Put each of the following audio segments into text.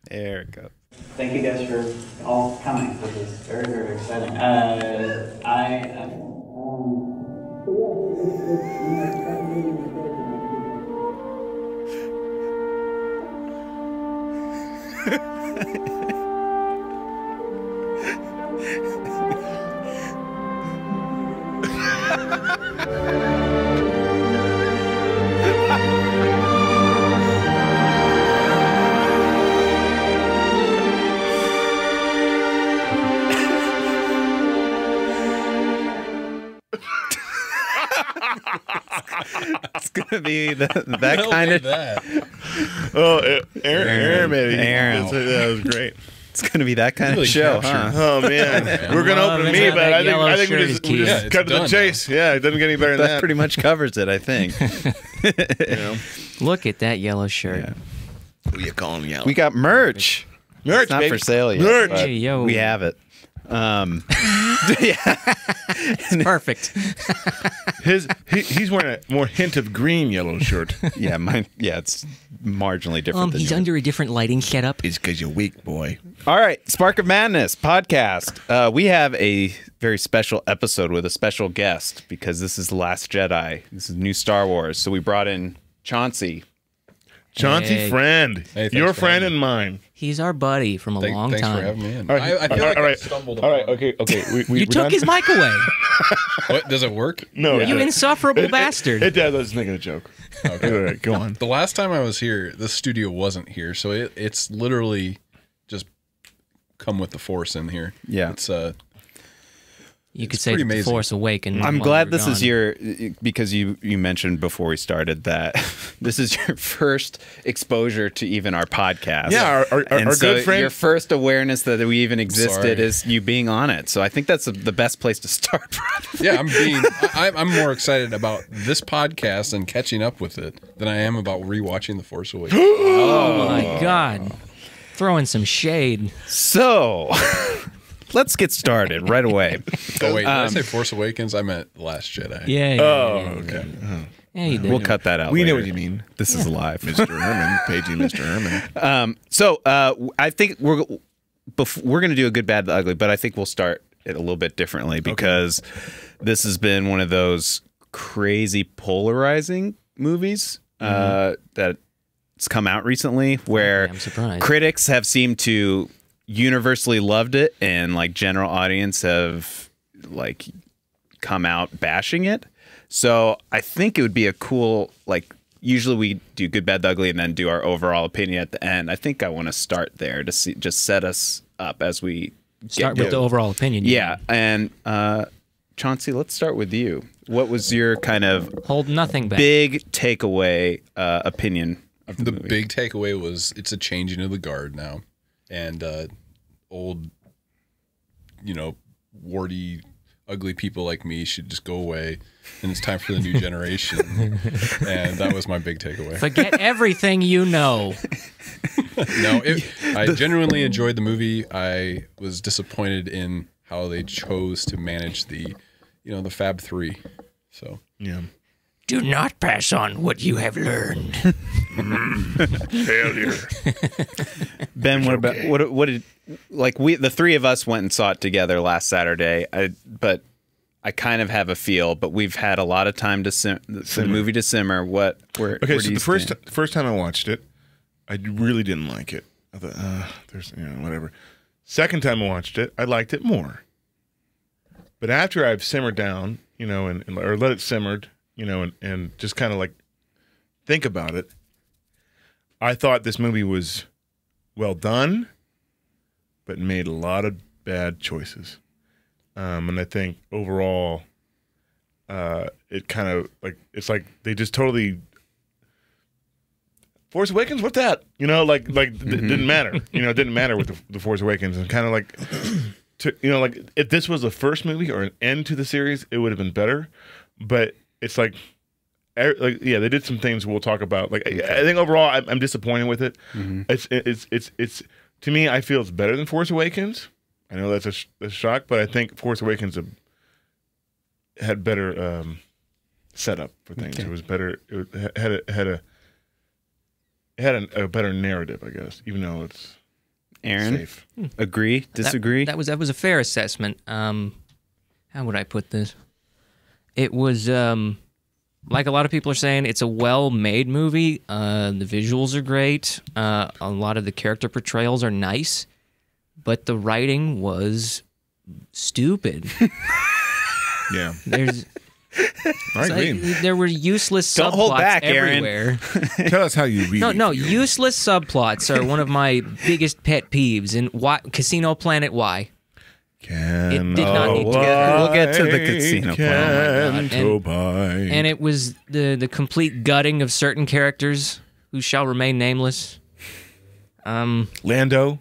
There it goes. Thank you guys for all coming. This is very, very exciting. It's gonna be that kind of. Oh, Aaron, maybe. Aaron. That was great. It's gonna be that kind of show, huh? Oh man, we're gonna open me, but I think we just cut to the chase. Yeah, it doesn't get any better than that. That pretty much covers it, I think. Look at that yellow shirt. Yeah. Who you calling yellow? We got merch. It's not baby. for sale yet. Merch. but Hey, yo. We have it. Yeah. It's perfect. He's wearing a more hint of green yellow shirt. Yeah, mine. Yeah, it's marginally different. Than He's yours. under a different lighting setup. It's because you're weak, boy. All right, Spark of Madness podcast. We have a very special episode with a special guest because this is The Last Jedi. This is new Star Wars. So we brought in Chauncey. Chauncey Frend, Hey, your thanks for friend having and mine. He's our buddy from a long Thanks time. for having me in. All right, I feel like all I right, stumbled all right, upon okay. You we're took done? his mic away. What, does it work? No, You insufferable it bastard. It does. I was making a joke. Okay, all right, go on. The last time I was here, the studio wasn't here, so it's literally just come with the force in here. Yeah. It's You could It's say pretty that the amazing. Force Awakens. I'm while glad we were this is gone. your because you mentioned before we started that this is your first exposure to even our podcast. Yeah, our and so good friend. your first awareness that we even existed Sorry. is you being on it. So I think that's the best place to start. Probably. yeah. I'm more excited about this podcast and catching up with it than I am about rewatching The Force Awakens. Oh my God. Throwing some shade. So let's get started right away. Oh wait, did I say Force Awakens? I meant Last Jedi. Yeah. Okay. Yeah, you did. We'll cut that out. We know later. what you mean. This is live. Mr. Herman, paging Mr. Herman. So I think we're going to do a good, bad, the ugly, but I think we'll start it a little bit differently because this has been one of those crazy polarizing movies that's come out recently where I'm surprised. critics have seemed to universally loved it and like general audience have like come out bashing it. So I think it would be a cool, like, usually we do good, bad, the ugly, and then do our overall opinion at the end. I think I want to start there to see, just set us up as we Start with the overall opinion. Yeah, and Chauncey, let's start with you. What was your kind of Hold nothing back. big takeaway opinion of the movie? Big takeaway was it's a changing of the guard now, and old, warty, ugly people like me should just go away, and it's time for the new generation. And that was my big takeaway. Forget everything you know. No, I genuinely enjoyed the movie. I was disappointed in how they chose to manage the Fab Three. So Yeah. Do not pass on what you have learned. Failure. Ben, what did the three of us went and saw it together last Saturday. But I kind of have a feel, but we've had a lot of time to the movie to simmer. Where Okay, where so do you the stand? first time I watched it, I really didn't like it. I thought, there's whatever. Second time I watched it, I liked it more. But after I've simmered down, or let it simmered, and just kind of like think about it, I thought this movie was well done, but made a lot of bad choices. And I think overall, it kind of it's like they just totally Force Awakens. What's that? It didn't matter. It didn't matter with the Force Awakens, and kind of like, if this was the first movie or an end to the series, it would have been better. But it's they did some things we'll talk about. I think overall, I'm disappointed with it. It's to me, I feel it's better than Force Awakens. I know that's a shock, but I think Force Awakens had better setup for things. Okay. It was better. It had a better narrative, I guess. Even though Aaron, Safe. agree? Disagree? That was a fair assessment. How would I put this? It was like a lot of people are saying, it's a well-made movie. The visuals are great. A lot of the character portrayals are nice, but the writing was stupid. Yeah. There's I agree. there were useless Don't subplots hold back, Aaron. everywhere. Tell us how you really No, feel. useless subplots are one of my biggest pet peeves. And why Casino Planet? Why? Can It did not need to we'll get to the casino can plan. go by. And it was the complete gutting of certain characters who shall remain nameless. Lando.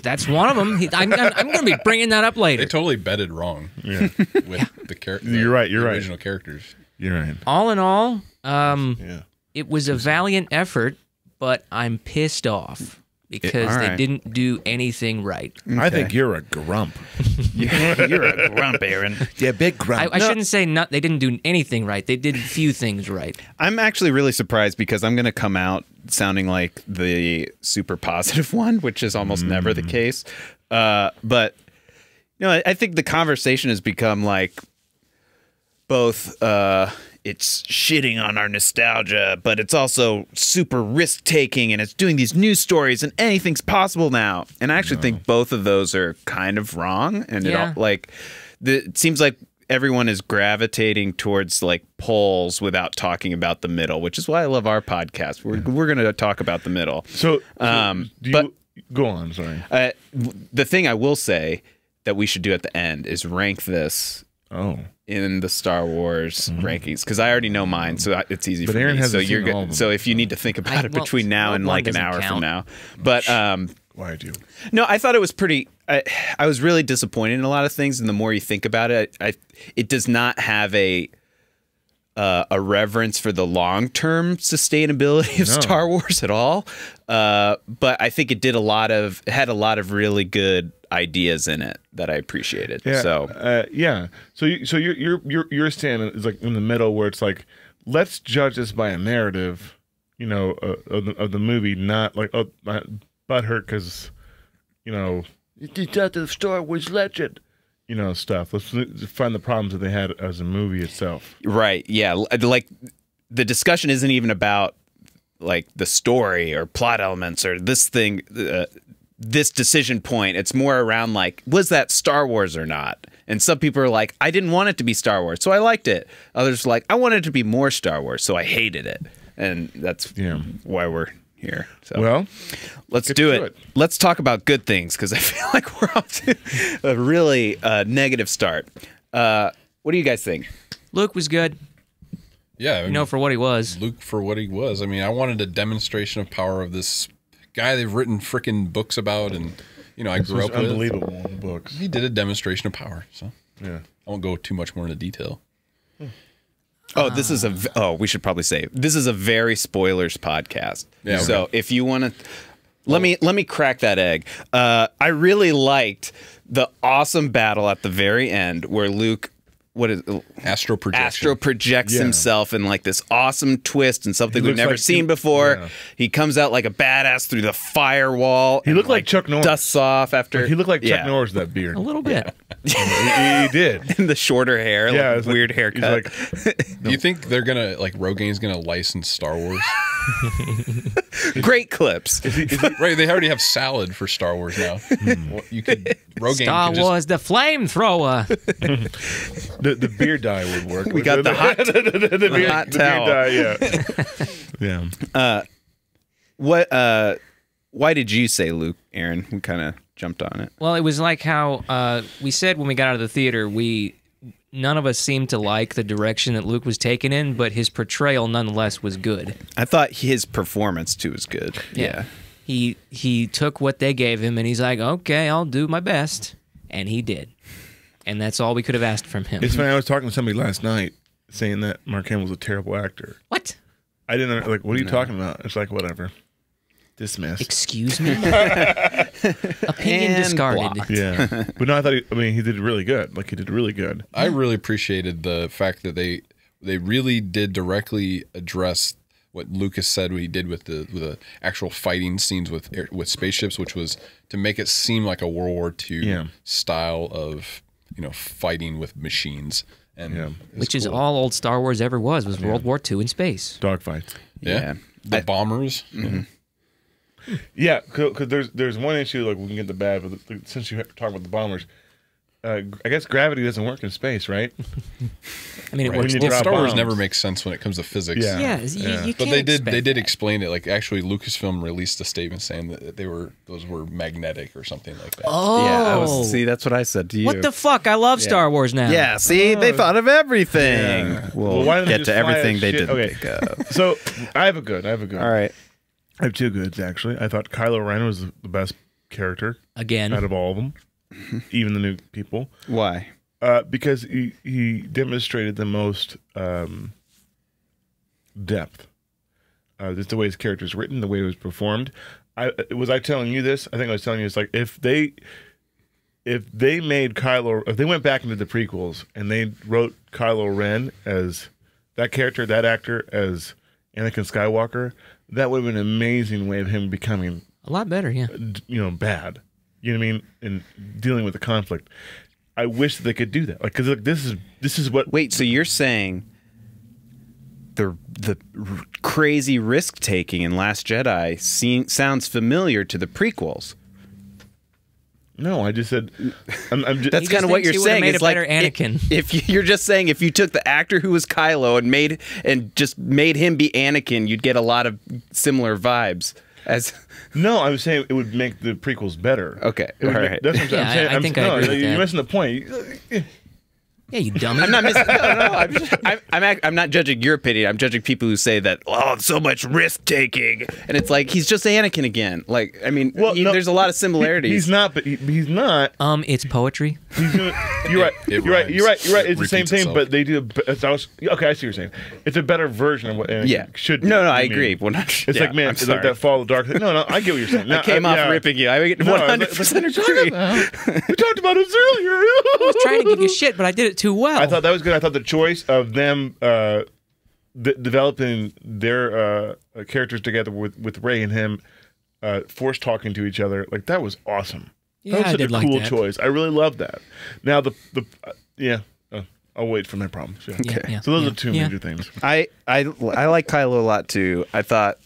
That's one of them. I'm going to be bringing that up They later. totally betted wrong Yeah. with the characters. You're right, you're the right. Original characters. You're right. All in all, Yeah. it was a valiant effort, but I'm pissed off because all they right. didn't do anything right. I think you're a grump. You're a grump, Aaron. Yeah, big grump. I shouldn't say they didn't do anything right. They did few things right. I'm actually really surprised because I'm going to come out sounding like the super positive one, which is almost never the case. But I think the conversation has become like both it's shitting on our nostalgia, but it's also super risk taking, and it's doing these news stories, and anything's possible now. And I actually think both of those are kind of wrong. And Yeah. it seems like everyone is gravitating towards like poles without talking about the middle, which is why I love our podcast. We're going to talk about the middle. So, Um, do but- you, go on, sorry. The thing I will say that we should do at the end is rank this Oh. in the Star Wars rankings, because I already know mine, so it's easy But for Aaron me. So hasn't you're seen all of good. them. So if you need to think about it between now and Rogue One like an doesn't hour from count. now, but Why do? no, I thought it was pretty. I was really disappointed in a lot of things, and the more you think about it, it does not have a reverence for the long-term sustainability of Star Wars at all. But I think it had a lot of really good ideas in it that I appreciated. Yeah. So yeah. So your stand is like in the middle where it's like, let's judge this by a narrative, of the movie, not like butthurt because, it's not the Star Wars legend, stuff. Let's find the problems that they had as a movie itself. right, yeah, like the discussion isn't even about like the story or plot elements or this thing. This decision point, it's more around like, was that Star Wars or not? And some people are like, I didn't want it to be Star Wars, so I liked it. Others are like, I wanted it to be more Star Wars, so I hated it. And that's why we're here. So Well, let's get do to it. it. Let's talk about good things, because I feel like we're off to a really negative start. What do you guys think? Luke was good, Yeah, I mean, for what he was. Luke for what he was. I mean, I wanted a demonstration of power of this guy they've written freaking books about, and I it grew was up with. unbelievable in the books. He did a demonstration of power, so Yeah. I won't go too much more into detail. Oh, this is we should probably say this is a very spoilers podcast. Yeah, So okay. if you want to, let me crack that egg. I really liked the awesome battle at the very end where Luke, Astro projection. Astro projects Yeah. himself in like this awesome twist and something He we've looks never like seen he- before. yeah. He comes out like a badass through the firewall. He and, looked like Chuck Norris. Dusts off after. He looked like Chuck Yeah. Norris with that beard. A little bit. he did. The shorter hair, Yeah, like it's like- weird he's haircut. like, Do you think they're gonna Rogain's gonna license Star Wars? Great clips. Right, they already have salad for Star Wars now. Well, you could Rogaine Star could just Wars, the flamethrower. the beard dye would work. We got the hot, the beard, hot the beard towel. dye, yeah. What? Why did you say Luke, Aaron? We kind of jumped on it. Well, it was like how we said when we got out of the theater, none of us seemed to like the direction that Luke was taken in, but his portrayal nonetheless was good. I thought his performance too was good. Yeah. He took what they gave him and he's like, okay, I'll do my best. And he did. And that's all we could have asked from him. It's funny. I was talking to somebody last night saying that Mark Hamill's a terrible actor. What? I didn't like. What are you talking about? It's like whatever. Dismissed. Excuse me? Opinion And discarded. blocked. Yeah, but no, I thought. He did really good. Like he did really good. I really appreciated the fact that they really did directly address what Lucas said he did with the actual fighting scenes with spaceships, which was to make it seem like a World War II style of fighting with machines, and which is all old Star Wars ever was World War II in space. Dogfights. Yeah. The bombers. Yeah, because there's one issue, like we can get the bad, but since you're talking about the bombers, I guess gravity doesn't work in space, right? I mean, it works. When you drop Star Wars bombs. never makes sense when it comes to physics. Yeah. You But can't they did expect explain it. Like actually, Lucasfilm released a statement saying that those were magnetic or something like that. Oh, Yeah, see, that's what I said to you. what the fuck? I love Star Wars now. Yeah, see, they thought of everything. Yeah. We'll why don't they get just to fly everything a they shit? didn't think of. So I have a good. All right. I have two goods, actually. I thought Kylo Ren was the best character Again. out of all of them, even the new people. Why? Because he demonstrated the most depth. Just the way his character is written, the way it was performed. Was I telling you this? I think I was telling you it's like if they made Kylo, if they went back into the prequels and they wrote Kylo Ren as that character, that actor as Anakin Skywalker, that would have been an amazing way of him becoming A lot better, yeah. bad. You know what I mean? And dealing with the conflict. I wish that they could do that. Like, because this is what. Wait, so you're saying the crazy risk taking in Last Jedi sounds familiar to the prequels? No, I just said. I'm just, That's kind of what you're saying. Made It's a like better Anakin. if you're just saying if you took the actor who was Kylo and just made him be Anakin, you'd get a lot of similar vibes. No, I was saying it would make the prequels better. Okay, It would all make- right. That's what I'm saying. Yeah, I'm saying. I think I agree with You're that. missing the point. Yeah, you dummy. I'm not missing. No. I'm not judging your opinion. I'm judging people who say that so much risk taking, and it's like he's just Anakin again. Like, I mean, Well, no, there's a lot of similarities. He's not, but he's not. It's poetry. You're right. It You're right. rhymes. You're right. You're right. It It's the same repeats thing, itself. but they do. Okay, I see what you're saying. It's a better version of what Anakin should be. No, I mean, agree. It's like, man, it's like that fall of dark. No, I get what you're saying. I came off yeah. ripping you. I 100% agree. We talked about it earlier. I was trying to give you shit, but I did it too well. I thought that was good. I thought the choice of them developing their characters together with Rey and him force talking to each other, like that was awesome. Yeah, that was I such did a like cool that. choice. I really loved that. Now I'll wait for my problems. Yeah. Yeah, yeah, So those yeah, are two yeah. major things. I like Kylo a lot too. I thought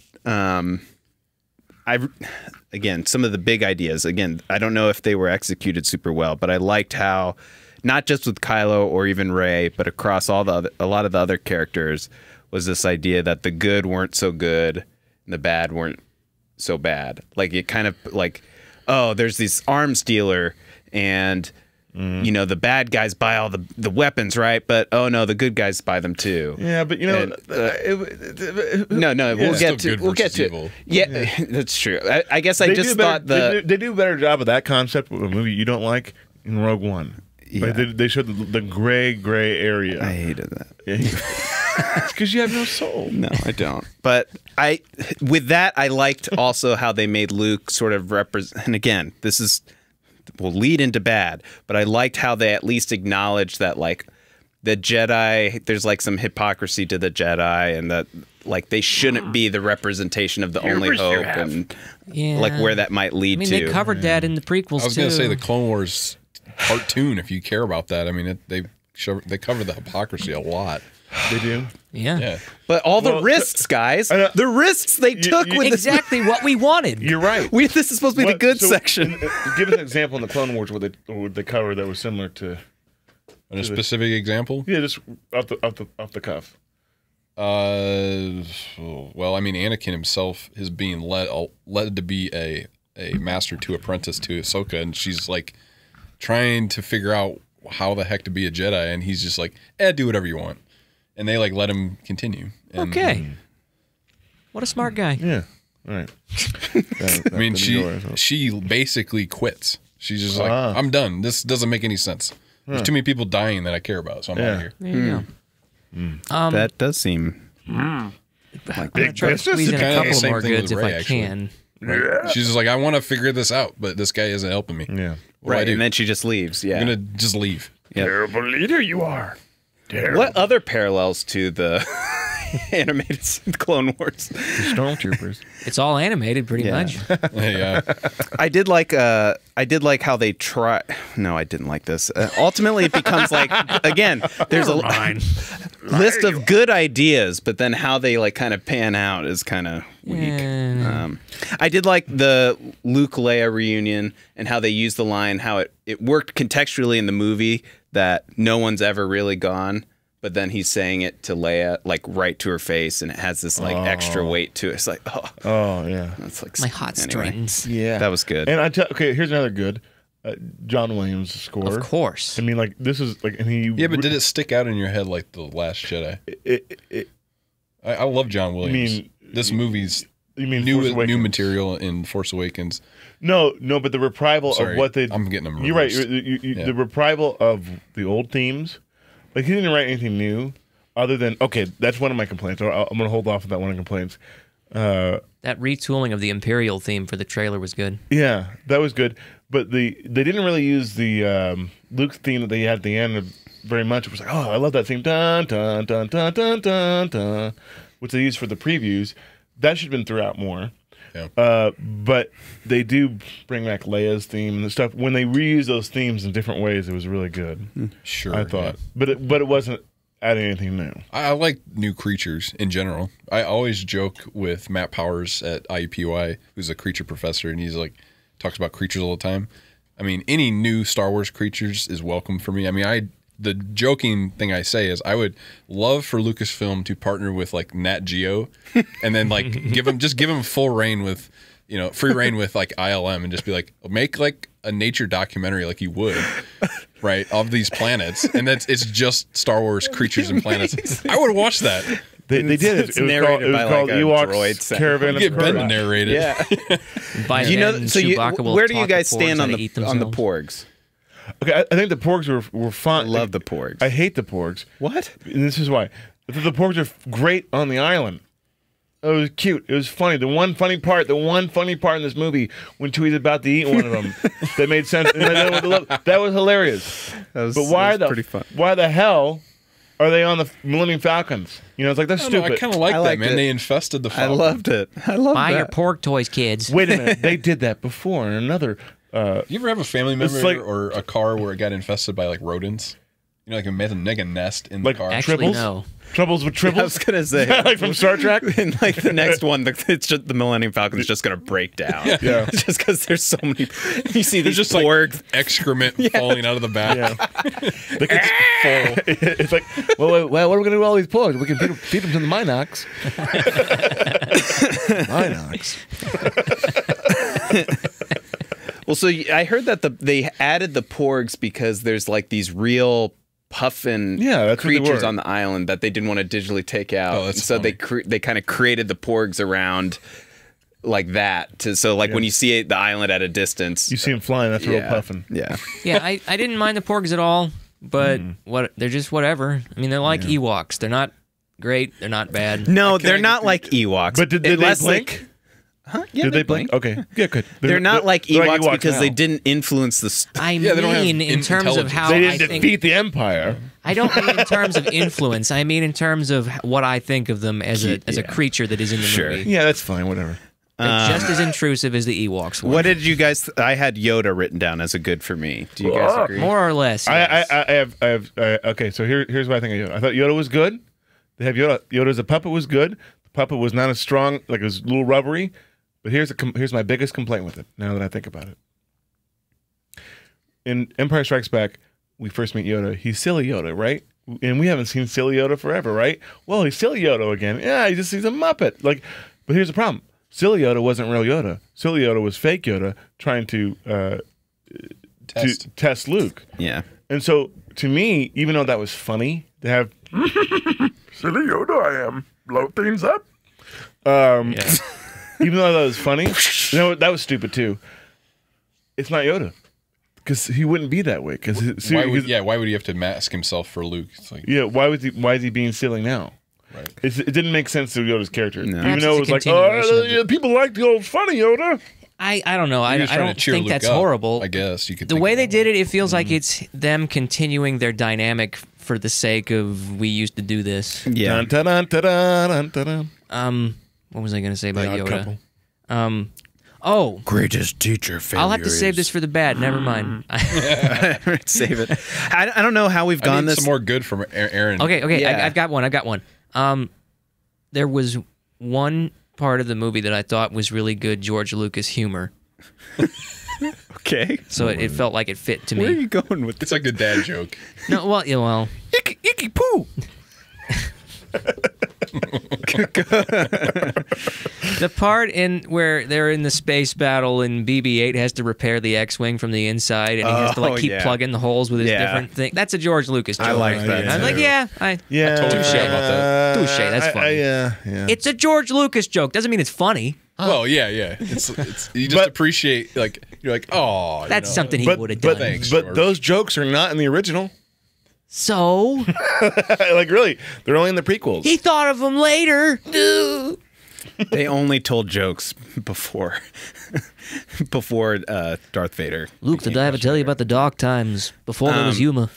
again, some of the big ideas, again, I don't know if they were executed super well, but I liked how not just with Kylo or even Rey, but across a lot of the other characters was this idea that the good weren't so good and the bad weren't so bad. Like it kind of like, oh, there's this arms dealer and the bad guys buy all the weapons, right? But oh no, the good guys buy them too. Yeah, but No, we'll Still get to good we'll get versus to evil. Yeah, that's true. I guess I just thought they do a better job of that concept with a movie you don't like in Rogue One. Yeah. Like they showed the gray area. I hated that. It's because you have no soul. No, I don't. But with that, I liked also how they made Luke sort of represent. And again, will lead into bad, but I liked how they at least acknowledged that like the Jedi, there's like some hypocrisy to the Jedi, and that like they shouldn't be the representation of the only hope, and Yeah. like where that might lead I mean, to. they covered that in the prequels I was too. going to say the Clone Wars cartoon, if you care about that. I mean, they cover the hypocrisy a lot. They do. Yeah. Yeah. But all the Well, risks, guys, I know- the risks they took with this. Exactly what we wanted. You're right. This is supposed to be the good section. Give us an example in the Clone Wars where they cover that was similar to. And a specific example? Yeah, just off the cuff. Well, I mean, Anakin himself is being led to be a master to apprentice to Ahsoka, and she's like trying to figure out how the heck to be a Jedi, and he's just like, do whatever you want, and they like let him continue. And, Okay. What a smart guy. Yeah. All right. I mean, she basically quits. She's just like, I'm done. This doesn't make any sense. There's too many people dying that I care about, so I'm out of here. There you go. That does seem. I'm gonna try to business. squeeze in a Kinda the couple same more thing with goods if Rey, I actually. can. She's just like, I want to figure this out, but this guy isn't helping me. Yeah. What do I Right, do? and then she just leaves. Yeah. I'm gonna just leave. Yeah. Terrible leader you are. Terrible. What other parallels to the animated Clone Wars. The Stormtroopers. It's all animated, pretty much. Yeah. I did like how they try. No, I didn't like this. Ultimately, it becomes like, again, there's a list of good ideas, but then how they like kind of pan out is kind of weak. I did like the Luke Leia reunion and how they used the line, how it worked contextually in the movie that no one's ever really gone. But then he's saying it to Leia, like right to her face, and it has this like extra weight to it. It's like, Oh yeah, that's like My hot strings. yeah. That was good. And okay, here's another good. John Williams score. Of course. I mean, like this is like, and he. Yeah, but did it stick out in your head like The Last Jedi? I love John Williams. This movie's You mean new material in Force Awakens. No, but the reprisal Sorry, of what they. I'm getting them You're right. reversed. The reprisal of the old themes. Like he didn't write anything new, other than that's one of my complaints. I'm going to hold off on that one of the complaints. That retooling of the Imperial theme for the trailer was good. Yeah, that was good. But they didn't really use the Luke theme that they had at the end very much. It was like, I love that theme, dun dun dun dun dun dun dun, which they used for the previews. That should have been throughout more. Yeah. But they do bring back Leia's theme and stuff. When they reuse those themes in different ways, it was really good. Sure. I thought, yeah. but it wasn't adding anything new. I like new creatures in general. I always joke with Matt Powers at IUPUI, who's a creature professor, and he's like talks about creatures all the time. I mean, any new Star Wars creatures is welcome for me. I mean, the joking thing I say is I would love for Lucasfilm to partner with like Nat Geo and then like give them full reign with, free reign with like ILM and just be like, make like a nature documentary like you would, right, of these planets. And it's just Star Wars creatures and planets. I would watch that. They did it. It's It was narrated by called like a Ewoks droid. Caravan You of get Ben to Courage. narrate it. Yeah. By You know, then, so Chewbacca will where do you talk to guys porgs stand how on to the eat on the themselves. porgs? Okay, I think the porgs were fun. I love the porgs. I hate the porgs. What? And this is why. I thought the porgs are great on the island. It was cute. It was funny. The one funny part in this movie when Chewie's about to eat one of them that made sense. And that was hilarious. But why pretty fun. Why the hell are they on the Millennium Falcons? It's like that's I don't know, stupid. I kind of like I that, liked man. it. They infested the I Falcon. loved it. I loved Buy your that. porg toys, kids. Wait a minute. They did that before in another. You ever have a family member It's like- or a car where it got infested by like rodents? Like a mega nest in the Like car. Actually, Tribbles? no. Troubles with Tribbles? I was gonna say like from Star Trek? in like the next one, it's just the Millennium Falcon's just gonna break down. Yeah. just because there's so many. You see these There's just porgs. like excrement falling out of the back. Yeah. Full. It's like, well, what are we going to do with all these porgs? We can feed them to the Minox. Minox. Well, so I heard that they added the porgs because there's like these real puffin Yeah, that's what they creatures were. on the island that they didn't want to digitally take out. Oh, that's And so funny. they kind of created the porgs around like that. So when you see the island at a distance, You see them flying, that's a real puffin. Yeah. Yeah, I didn't mind the porgs at all, but they're just whatever. I mean, they're like Ewoks. They're not great. They're not bad. No, they're not like Ewoks. But did they Unless blink? Huh? Yeah, Did they blink? Okay. Yeah, good. They're not like Ewoks because now. they didn't influence the. I Yeah, they don't have mean, in terms of intelligence. how They I didn't think. defeat the Empire. I don't mean in terms of influence. I mean in terms of what I think of them as a Yeah. creature that is in the Sure. movie. Yeah, that's fine. Whatever. They're just as intrusive as the Ewoks were. What did you guys? I had Yoda written down as a good for me. Do you guys agree? More or less. Yes. I have. Okay, so here's what I think of Yoda. I thought Yoda was good. They have Yoda. Yoda as a puppet was good. The puppet was not as strong, like it was a little rubbery. But here's my biggest complaint with it. Now that I think about it, in Empire Strikes Back, we first meet Yoda. He's silly Yoda, right? And we haven't seen silly Yoda forever, right? Well, he's silly Yoda again. Yeah, he's a Muppet. Like, but here's the problem: silly Yoda wasn't real Yoda. Silly Yoda was fake Yoda trying to test Luke. Yeah. And so, to me, even though that was funny to have silly Yoda, I am blow things up. Even though that was funny, that was stupid too. It's not Yoda because he wouldn't be that way. Why would he have to mask himself for Luke? It's like, yeah, why is he being silly now? right. It didn't make sense to Yoda's character, even Perhaps though it it's was a like, continuation of yeah, people like the old funny Yoda. I don't know. I He was trying don't to cheer think Luke that's up, horrible. I guess you could. The think way of they it. did it, it feels like it's them continuing their dynamic for the sake of we used to do this. Yeah. Dun, dun, dun, dun, dun, dun, dun. What was I going to say about Odd Yoda? Couple. Oh, Greatest teacher failure. I'll have to save this for the bad. Never mind. Save it. I don't know how we've I gone need this. some more good from Aaron. Okay, Yeah. I've got one. There was one part of the movie that I thought was really good George Lucas humor. Okay. So it felt like it fit to Where are me. you going with It's like a dad joke. No, well, yeah, well, Icky poo. the part in where they're in the space battle and BB-8 has to repair the X-wing from the inside and he has to keep yeah. plugging the holes with his Yeah. different thing. That's a George Lucas joke. I like that. I was like, too. yeah, Yeah, totally forgot about that. Touche, that's funny. Yeah. it's a George Lucas joke. Doesn't mean it's funny. Well, yeah. It's you just appreciate like you're like, oh, That's something he But, would have but, done. Thanks, but George. those jokes are not in the original. So Like, really, they're only in the prequels. he thought of them later. They only told jokes before Darth Vader. Luke, did I ever tell you about the dark times before there was humor?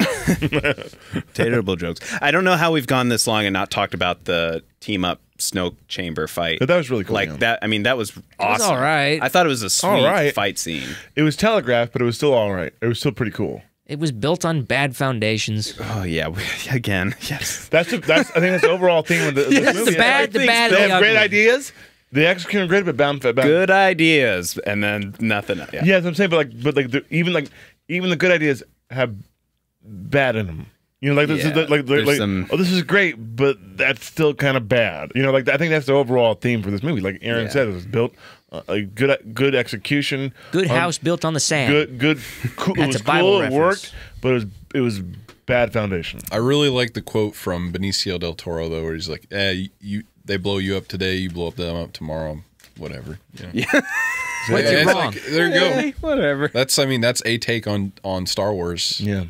Terrible jokes. I don't know how we've gone this long and not talked about the team up snow chamber fight. But that was really cool. Like yeah. that. I mean, that was awesome. all right. I thought it was a sweet All right. fight scene. It was telegraphed, but it was still all right. It was still pretty cool. It was built on bad foundations. Oh yeah. Again. Yes. I think that's the overall theme of the That's movie. the bad, the bad, They and the have great ugly. ideas. They execute them great, but bound. Good ideas, and then nothing. Yeah. Yeah, that's what I'm saying. But even the good ideas have bad in them. You know, like this Yeah, is like there's some- oh, this is great, but that's still kind of bad. You know, like I think that's the overall theme for this movie. Like Aaron Yeah. said, it was built a good execution, Good house built on the sand. good. Cool. It That's was a Bible cool. It reference. worked, but it was bad foundation. I really like the quote from Benicio del Toro though, where he's like, they blow you up today, you blow up them up tomorrow, whatever. You know? What's It's wrong? like, there you go. Hey, whatever. That's a take on Star Wars Yeah,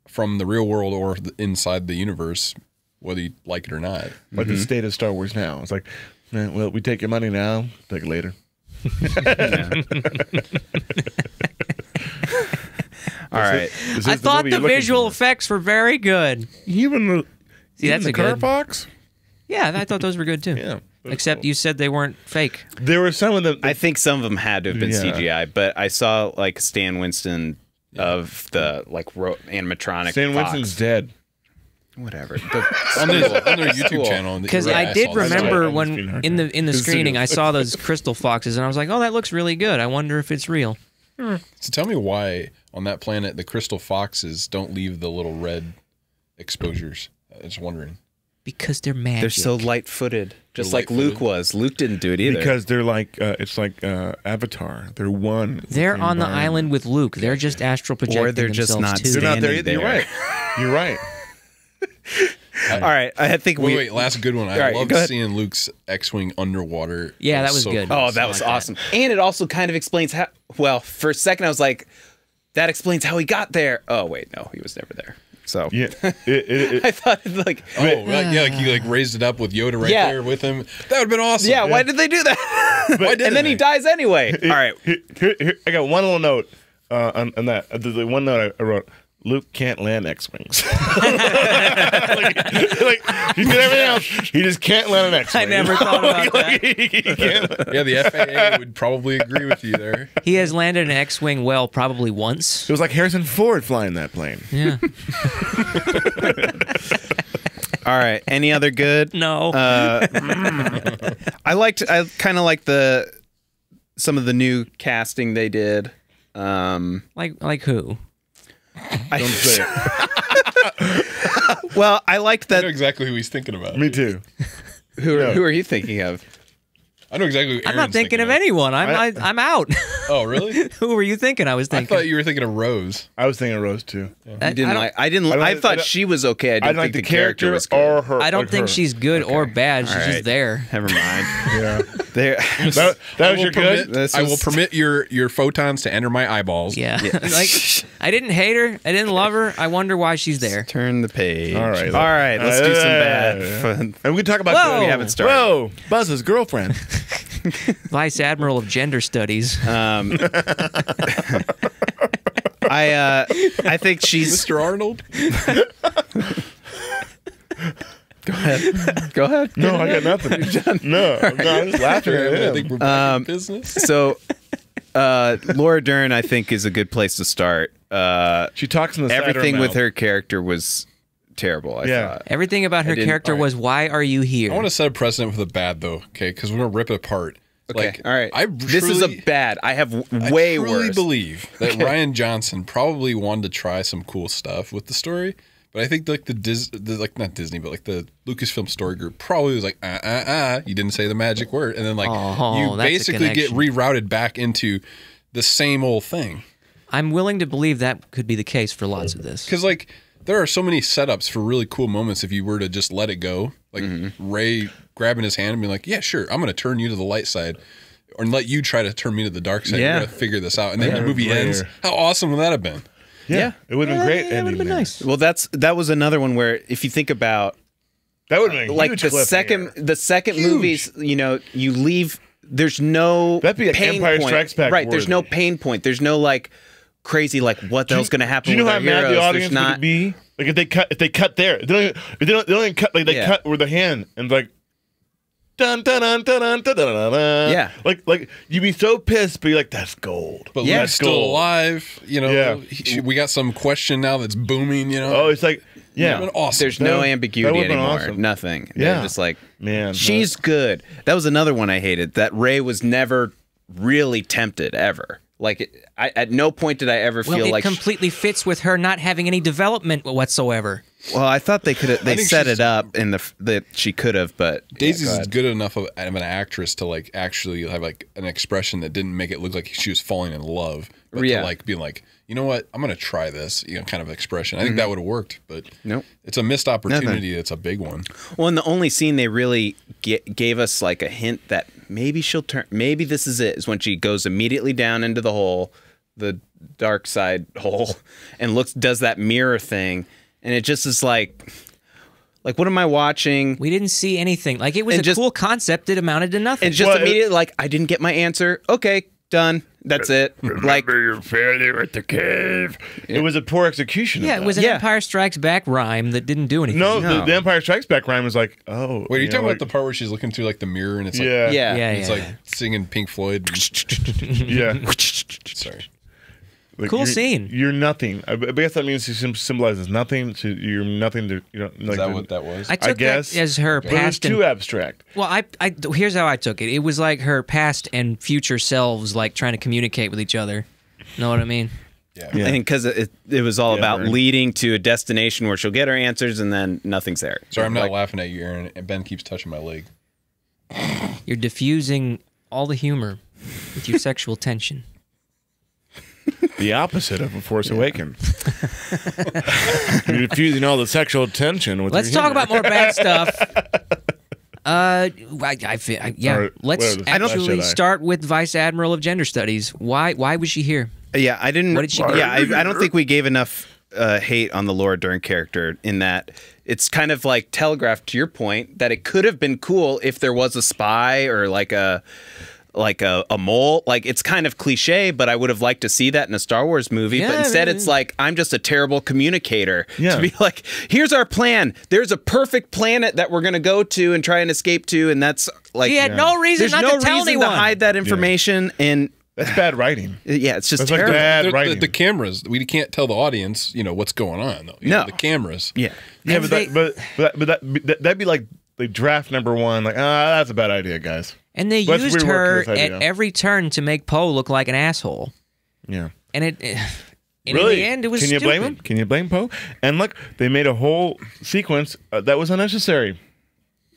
from the real world or inside the universe, whether you like it or not. like the state of Star Wars now. It's like, well, we take your money now, take it later. All right. Is this I thought movie the you're looking visual for? effects were very good. Even the See, that's the a car good. box. Yeah, I thought those were good too. Yeah, but- Except you said they weren't fake. There were some of them. I think some of them had to have been Yeah. CGI, but I saw like Stan Winston of the like animatronic. Stan Fox. Winston's dead. Whatever. On their YouTube channel. Because Yeah, I did saw that. remember That's when right. in the It's screening I serious. saw those crystal foxes and I was like, oh, that looks really good. I wonder if it's real. So tell me why on that planet the crystal foxes don't leave the little red exposures. I was wondering. Because they're magic. They're so light-footed, just They're like Luke was. Luke didn't do it either. Because they're like it's like Avatar. They're one. They're with the on the environment. island with Luke. They're just astral projecting they're just themselves not too. They're not there. standing You're there. right. You're right. All right, I think Wait, last good one. I right, loved go ahead. seeing Luke's X-wing underwater. Yeah, It that was so good. cool. Oh, that was awesome. And it also kind of explains how. Well, for a second, I was like, that explains how he got there. Oh wait, no, he was never there. So Yeah. It, I thought like, Oh, like he raised it up with Yoda right Yeah. there with him. That would have been awesome. yeah, why did they do that? Why didn't and then he they? dies anyway. All right, here, I got one little note on that. The one note I wrote. Luke can't land X-wings. like he did everything else. He just can't land an X-wing. I never thought about that. He can't. Yeah, the FAA would probably agree with you there. He has landed an X-wing well probably once. It was like Harrison Ford flying that plane. Yeah. all right. Any other good? No. I kind of liked some of the new casting they did. like who? Don't say it. Well, I liked I know that. exactly who he's thinking about. Me too. Who are you thinking of? I know exactly who I'm Aaron's not thinking of anyone. I'm out. Oh, really? Who were you thinking? I was I thinking. thought you were thinking of Rose. I was thinking of Rose too. I didn't like. I didn't. I thought she was okay. I I didn't like think the character was good. or her. I don't like think her. she's good or bad. She's All just right. there. Never mind. Yeah. there. That was your good. This I will was- permit your photons to enter my eyeballs. Yeah. Like I didn't hate her. I didn't love her. I wonder why she's there. Turn the page. All right. All right. Let's do some bad fun. And we can talk about Whoa. We haven't started. Whoa, Buzz's girlfriend. Vice Admiral of Gender Studies. I think she's. Mr. Arnold. Go ahead. Go ahead. No, I got nothing. No, I'm just laughing at I him. think we're back in business. So, Laura Dern, I think, is a good place to start. She talks in the side of her Everything with mouth. her character was terrible. I thought. Everything about her didn't- character was, why are you here? I want to set a precedent with a bad though, okay? Because we're gonna rip it apart. Okay, Like, all right. I This is a truly- bad. I have I way truly worse. believe that Ryan Johnson probably wanted to try some cool stuff with the story, but I think like like not Disney, but like the Lucasfilm Story Group probably was like, you didn't say the magic word, and then like you that's a basically get connection. rerouted back into the same old thing. I'm willing to believe that could be the case for lots of this. Because like there are so many setups for really cool moments if you were to just let it go, like Rey grabbing his hand and being like, "Yeah, sure, I'm going to turn you to the light side." Or let you try to turn me to the dark side. Yeah. We're gonna figure this out, and then the movie Rare. ends. How awesome would that have been? Yeah, it would have been great. That would have been ending nice. Well, that was another one where if you think about That would have been a like huge the cliffhanger. second movies, you leave. There's no That'd be like pain Empire point. Strikes Back Right. There's no worthy. pain point. There's no like crazy like what the hell's going to happen. Do you know with how our mad heroes? the audience There's not. would be? Like if they cut there, they don't even cut like they Yeah. cut with their hand and like. Dun, dun, dun, dun, dun, dun, dun, dun. Yeah. Like you'd be so pissed, but you're like, that's gold. But Yeah. Luke's still Gold. alive. You know, Yeah. we got some question now that's booming. You know, Oh, it's like, yeah. That'd been awesome. There's no That ambiguity would've been anymore. awesome. Nothing. Yeah. They're just like, Man, she's good. That was another one I hated. That Rey was never really tempted ever. Like at no point did I ever Well, feel it like. completely fits with her not having any development whatsoever. Well, I thought they could. They think set she's- it up in that she could have, but Daisy's yeah, go is ahead. good enough of an actress to like actually have like an expression that didn't make it look like she was falling in love, but Yeah. to like being like, you know what, I'm gonna try this, kind of expression. I think that would have worked, but Nope. it's a missed opportunity. It's a big one. Well, and the only scene they really gave us like a hint that maybe she'll turn. Maybe this is it. Is when she goes immediately down into the hole, the dark side hole, and does that mirror thing, and it just is like what am I watching? We didn't see anything. Like, it was And a just- cool concept that amounted to nothing. And just Well, immediately like I didn't get my answer. Okay, done. That's it. Like your failure at the cave. It was a poor execution. yeah, of it was that. an Yeah. Empire Strikes Back rhyme that didn't do anything. No, No. The Empire Strikes Back rhyme was like, oh. Wait, are you know, talking like- about the part where she's looking through like the mirror and it's like, Yeah. yeah. Yeah, it's like singing Pink Floyd. Yeah. Sorry. Like, Cool you're- scene. You're nothing. I guess that means she symbolizes nothing. So you're nothing to, like. Is that what that was? I took guess. that as her But it was past too and abstract. well, here's how I took it. It was like her past and future selves like trying to communicate with each other. Know what I mean? Yeah. Yeah. And because it was all Yeah, about Vern. leading to a destination where she'll get her answers, and then nothing's there. Sorry, I'm not Like, laughing at you, Aaron. And Ben keeps touching my leg. You're diffusing all the humor with your sexual tension. The opposite of a Force Awakens. You're diffusing all the sexual tension with Let's your talk humor. about more bad stuff. Yeah. Or Let's whatever, the Last actually Jedi. start with Vice Admiral of Gender Studies. Why was she here? Yeah, I didn't. What did she do? Yeah, I don't think we gave enough hate on the Laura Dern character in that it's kind of like telegraphed to your point that it could have been cool if there was a spy or like a mole. Like, it's kind of cliche, but I would have liked to see that in a Star Wars movie. But Yeah, instead, yeah. it's like, I'm just a terrible communicator. Yeah. To be like, here's our plan. There's a perfect planet that we're going to go to and try and escape to. And that's like, She had no reason there's not no to tell reason anyone. to hide that information. And That's bad writing. yeah, it's just That's like terrible. bad The, writing. the cameras, we can't tell the audience, what's going on though. No. The cameras. Yeah. Yeah, And that'd be like draft number one. Like, that's a bad idea, guys. And they Let's used rework her this idea. at every turn to make Poe look like an asshole. Yeah. And and Really? in the end, it was Can you blame him? stupid. Can you blame Poe? And look, they made a whole sequence that was unnecessary.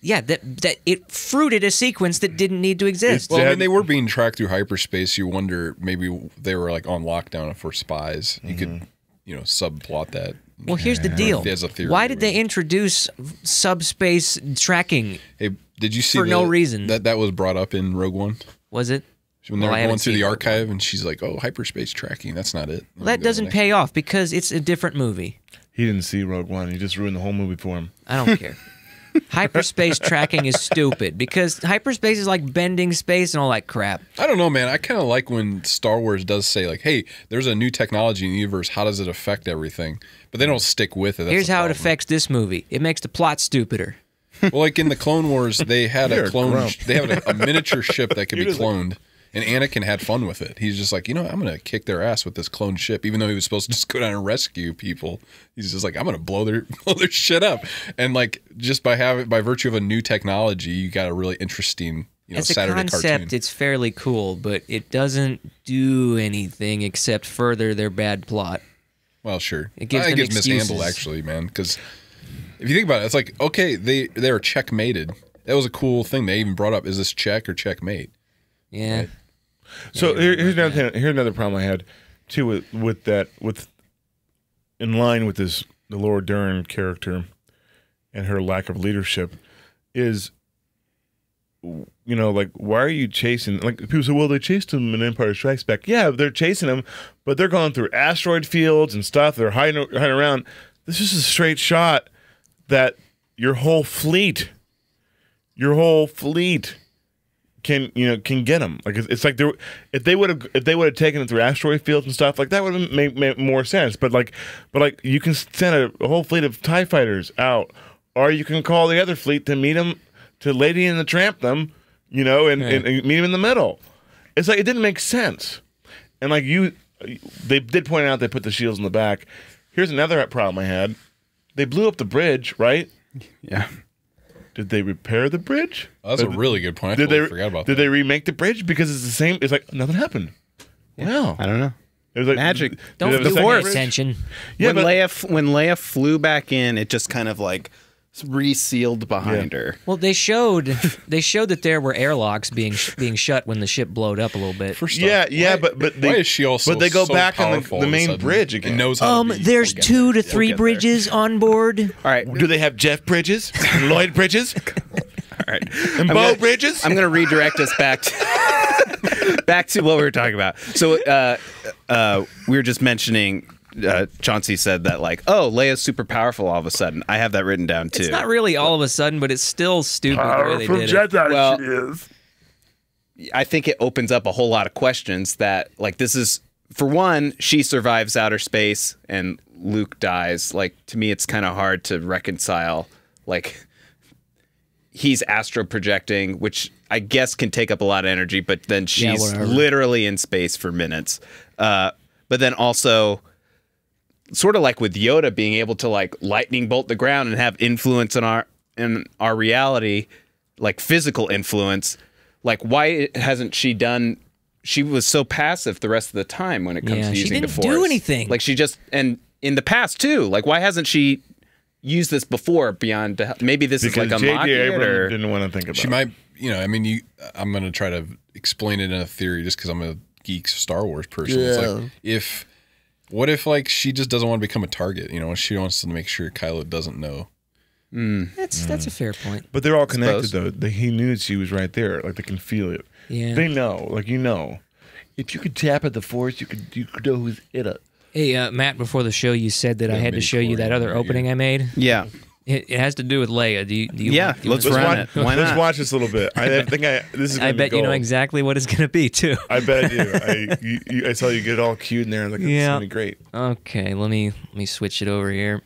Yeah, that it fruited a sequence that didn't need to exist. Well, I Dad- mean, they were being tracked through hyperspace. You wonder maybe they were like on lockdown for spies. You could, subplot that. Well, here's the deal. There's a theory. Why did they introduce subspace tracking? Hey, did you see For no reason. that was brought up in Rogue One? Was it? When they Well, were I going haven't through seen the it. archive, and she's like, "Oh, hyperspace tracking. That's not it." Well, that doesn't pay off because it's a different movie. He didn't see Rogue One. He just ruined the whole movie for him. I don't care. hyperspace tracking is stupid because hyperspace is like bending space and all that crap. I don't know, man. I kind of like when Star Wars does say, like, hey, there's a new technology in the universe. How does it affect everything? But they don't stick with it. That's Here's the how it problem. affects this movie. It makes the plot stupider. Well, like in the Clone Wars, they had You're a a clone. grump. They have a miniature ship that could be You're just like- cloned. And Anakin had fun with it. He's just like, I'm going to kick their ass with this cloned ship, even though he was supposed to just go down and rescue people. He's just like, I'm going to blow their shit up. And like, just by virtue of a new technology, you got a really interesting, As a Saturday concept, cartoon. it's fairly cool, but it doesn't do anything except further their bad plot. Well, sure. It gives I think them it's mishandled, excuses. actually, man. Because if you think about it, it's like, okay, they were checkmated. That was a cool thing. They even brought up, is this check or checkmate? Yeah. So here's another thing. Here's another problem I had too with that. In line with the Laura Dern character and her lack of leadership is, like, why are you chasing? Like, people say, well, they chased him in Empire Strikes Back. Yeah, they're chasing him, but they're going through asteroid fields and stuff. They're hiding around. This is a straight shot that your whole fleet can get them. Like, it's like if they would have taken it through asteroid fields and stuff, like, that would have made more sense. But you can send a whole fleet of TIE fighters out, or you can call the other fleet to meet them, to Lady and the Tramp them, and meet them in the middle. It's like, it didn't make sense. And like they did point out they put the shields in the back. Here's another problem I had. They blew up the bridge, right? Yeah. Did they repair the bridge? Oh, that's a really good point. I totally forgot about that. Did they remake the bridge? Because it's the same. It's like nothing happened. Wow. I don't know. It was like Magic. Don't did it have a do second any bridge? attention. Yeah, when but Leia flew back in, it just kind of like resealed behind her. Well, they showed that there were airlocks being shut when the ship blowed up a little bit. First off, yeah, why- but why is she also but they go so back on powerful the all of a main sudden bridge again. and knows how to be- There's 2 to 3 get there. bridges on board. All right. Do they have Jeff Bridges, Lloyd Bridges, All right. and Bo Bridges? I'm going to redirect us back to what we were talking about. So we were just mentioning, Chauncey said that, like, oh, Leia's super powerful all of a sudden. I have that written down too. It's not really all of a sudden, but it's still stupid the way they did it. Well, she is. I think it opens up a whole lot of questions that, like, this is, for one, she survives outer space and Luke dies. Like, to me, it's kind of hard to reconcile, like, he's astro projecting, which I guess can take up a lot of energy, but then she's whatever. literally in space for minutes. But then also, sort of like with Yoda being able to, like, lightning bolt the ground and have influence in our reality, like physical influence. Like, why hasn't she done? She was so passive the rest of the time when it comes to she using the didn't Force. do anything. Like, she just, and in the past too. Like, why hasn't she used this before? Beyond maybe this Because is like a mock J.J. it, or Abrams didn't want to think about She it. might, I'm going to try to explain it in a theory just because I'm a geek Star Wars person. It's like, what if, like, she just doesn't want to become a target? She wants to make sure Kylo doesn't know. That's a fair point. But they're all connected, Suppose. though. He knew she was right there. Like, they can feel it. Yeah. They know. Like, if you could tap at the Force, you could know who's in it. Hey, Matt, before the show, you said that I had to show you that other opening I made. yeah, It has to do with Leia. Do you Yeah, want- do you let's want- run it. Why Let's not? watch this a little bit. I think this is. I Gonna bet be you know gold. exactly what it's going to be, too. I bet I do. I saw you get all cute in there. Like, it's gonna be great. Okay, let me switch it over here.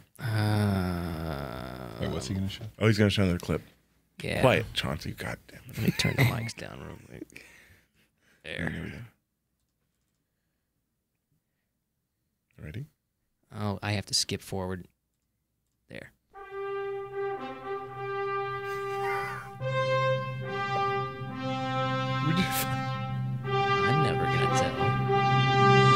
Wait, what's he going to show? Oh, he's gonna show another clip. Yeah. Quiet, Chauncey. God damn it. Let me turn the mics down real quick. There. Ready? Oh, I have to skip forward. There. We did fine. I'm never going to tell.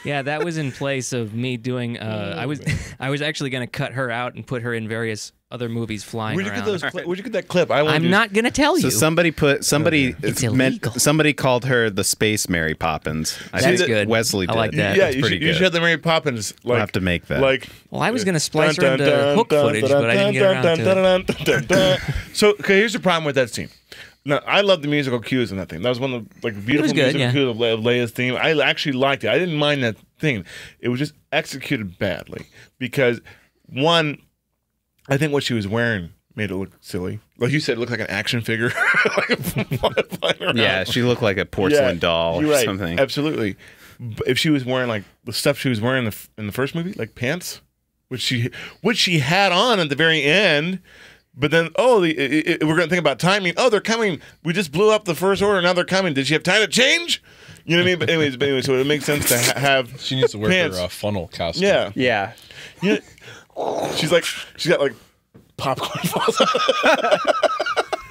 Yeah, that was in place of me doing. I was actually going to cut her out and put her in various other movies flying Where'd you around. get those? Where'd you get that clip? I'm not going to tell So you. somebody illegal. somebody called her the Space Mary Poppins. I That's think good. Wesley I did. like that. Yeah, That's pretty you should good. have the Mary Poppins. Like, We'll have to make that. Like, Well, I was going to splice her into hook footage, but I didn't get around to it. So, okay, here's the problem with that scene. Now, I love the musical cues in that thing. That was one of the beautiful good, musical yeah. cues of Leia's theme. I actually liked it. I didn't mind that thing. It was just executed badly because, one, I think what she was wearing made it look silly. Like you said, it looked like an action figure. Flying around. Yeah, she looked like a porcelain doll you're or right. something. Absolutely. But if she was wearing like the stuff she was wearing in the first movie, like pants, which she had on at the very end. But then, we're going to think about timing. Oh, they're coming. We just blew up the First Order. Now they're coming. Did she have time to change? You know what I mean? But anyway, so it makes sense to have. She needs to wear pants. her funnel costume. Yeah. Yeah. You know, she's got like popcorn falls out.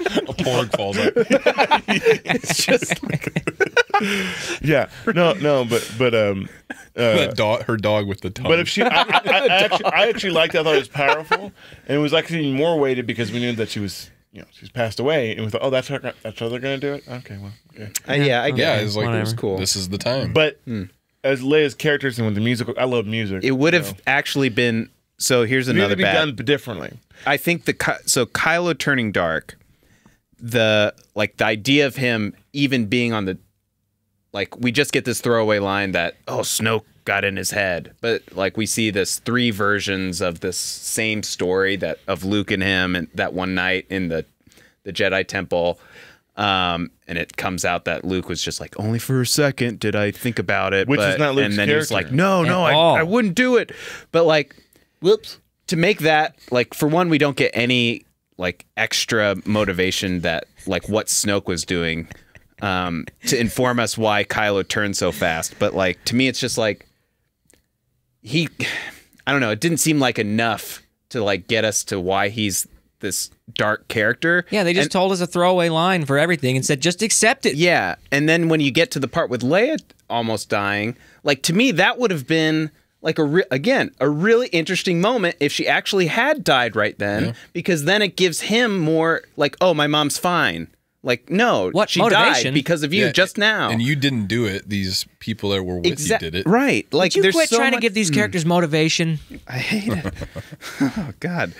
A porg falls out. It's just Yeah. No, but Her dog with the tongue. But if she, I actually liked it. I thought it was powerful, and it was actually more weighted because we knew that she was, she's passed away, and we thought, oh, that's how they're going to do it. Okay, well, okay. I get yeah, it. it's like It was cool. This is the time. But as Leia's characters and with the musical, I love music. It would have actually been. So here's It needed another to be bad. done differently. I think so Kylo turning dark, the idea of him even being on the, we just get this throwaway line that, oh, Snoke got in his head, but we see this 3 versions of this same story of Luke and him and that one night in the Jedi Temple, and it comes out that Luke was just like, only for a second did I think about it, Which is not Luke's and then he's character. like, no, I wouldn't do it, but whoops. To make that, for one, we don't get any extra motivation that what Snoke was doing to inform us why Kylo turned so fast. But to me, it's just I don't know. It didn't seem like enough to get us to why he's this dark character. Yeah, they just told us a throwaway line for everything and said, just accept it. Yeah, and then when you get to the part with Leia almost dying, to me that would have been a really interesting moment if she actually had died right then, because then it gives him more oh, my mom's fine. No, what she motivation? died because of you just now. And you didn't do it. These people that were with you did it. Right. Would you there's quit so trying to much- give these characters motivation? I hate it. Oh, God.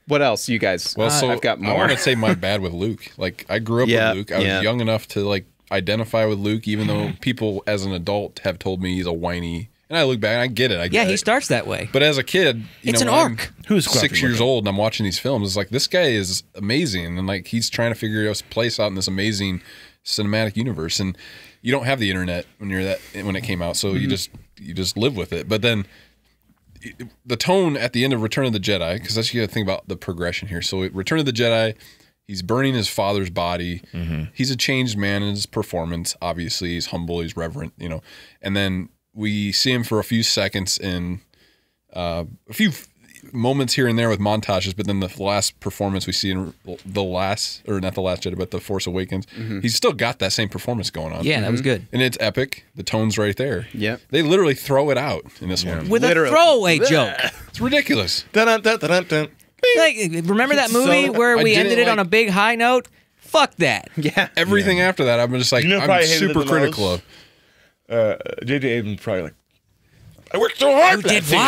What else, you guys? Well, so I've got I more. want to say my bad with Luke. I grew up Yeah, with Luke. I was young enough to identify with Luke, even though people as an adult have told me he's a whiny. And I look back and I get it. I Yeah, get he it. starts that way. But as a kid, It's an when I'm arc. Who's scruffy 6 years looking? old and I'm watching these films, it's this guy is amazing, and he's trying to figure his place out in this amazing cinematic universe. And you don't have the internet when it came out, so you just live with it. But then the tone at the end of Return of the Jedi, because that's you got to think about the progression here. So Return of the Jedi, he's burning his father's body. He's a changed man in his performance. Obviously, he's humble, he's reverent, and then we see him for a few seconds in a few moments here and there with montages, but then the last performance we see in not the Last Jedi, but the Force Awakens, he's still got that same performance going on. Yeah, that was good. And it's epic. The tone's right there. Yep. They literally throw it out in this one. With Literally. a throwaway joke. It's ridiculous. Dun-dun-dun-dun-dun. Remember that movie where I we didn't ended it on a big high note? Fuck that. Yeah. Everything after that, I'm just You know, I'm probably hated super it the critical most? of. J.J. Abrams probably I worked so hard You for that did scene.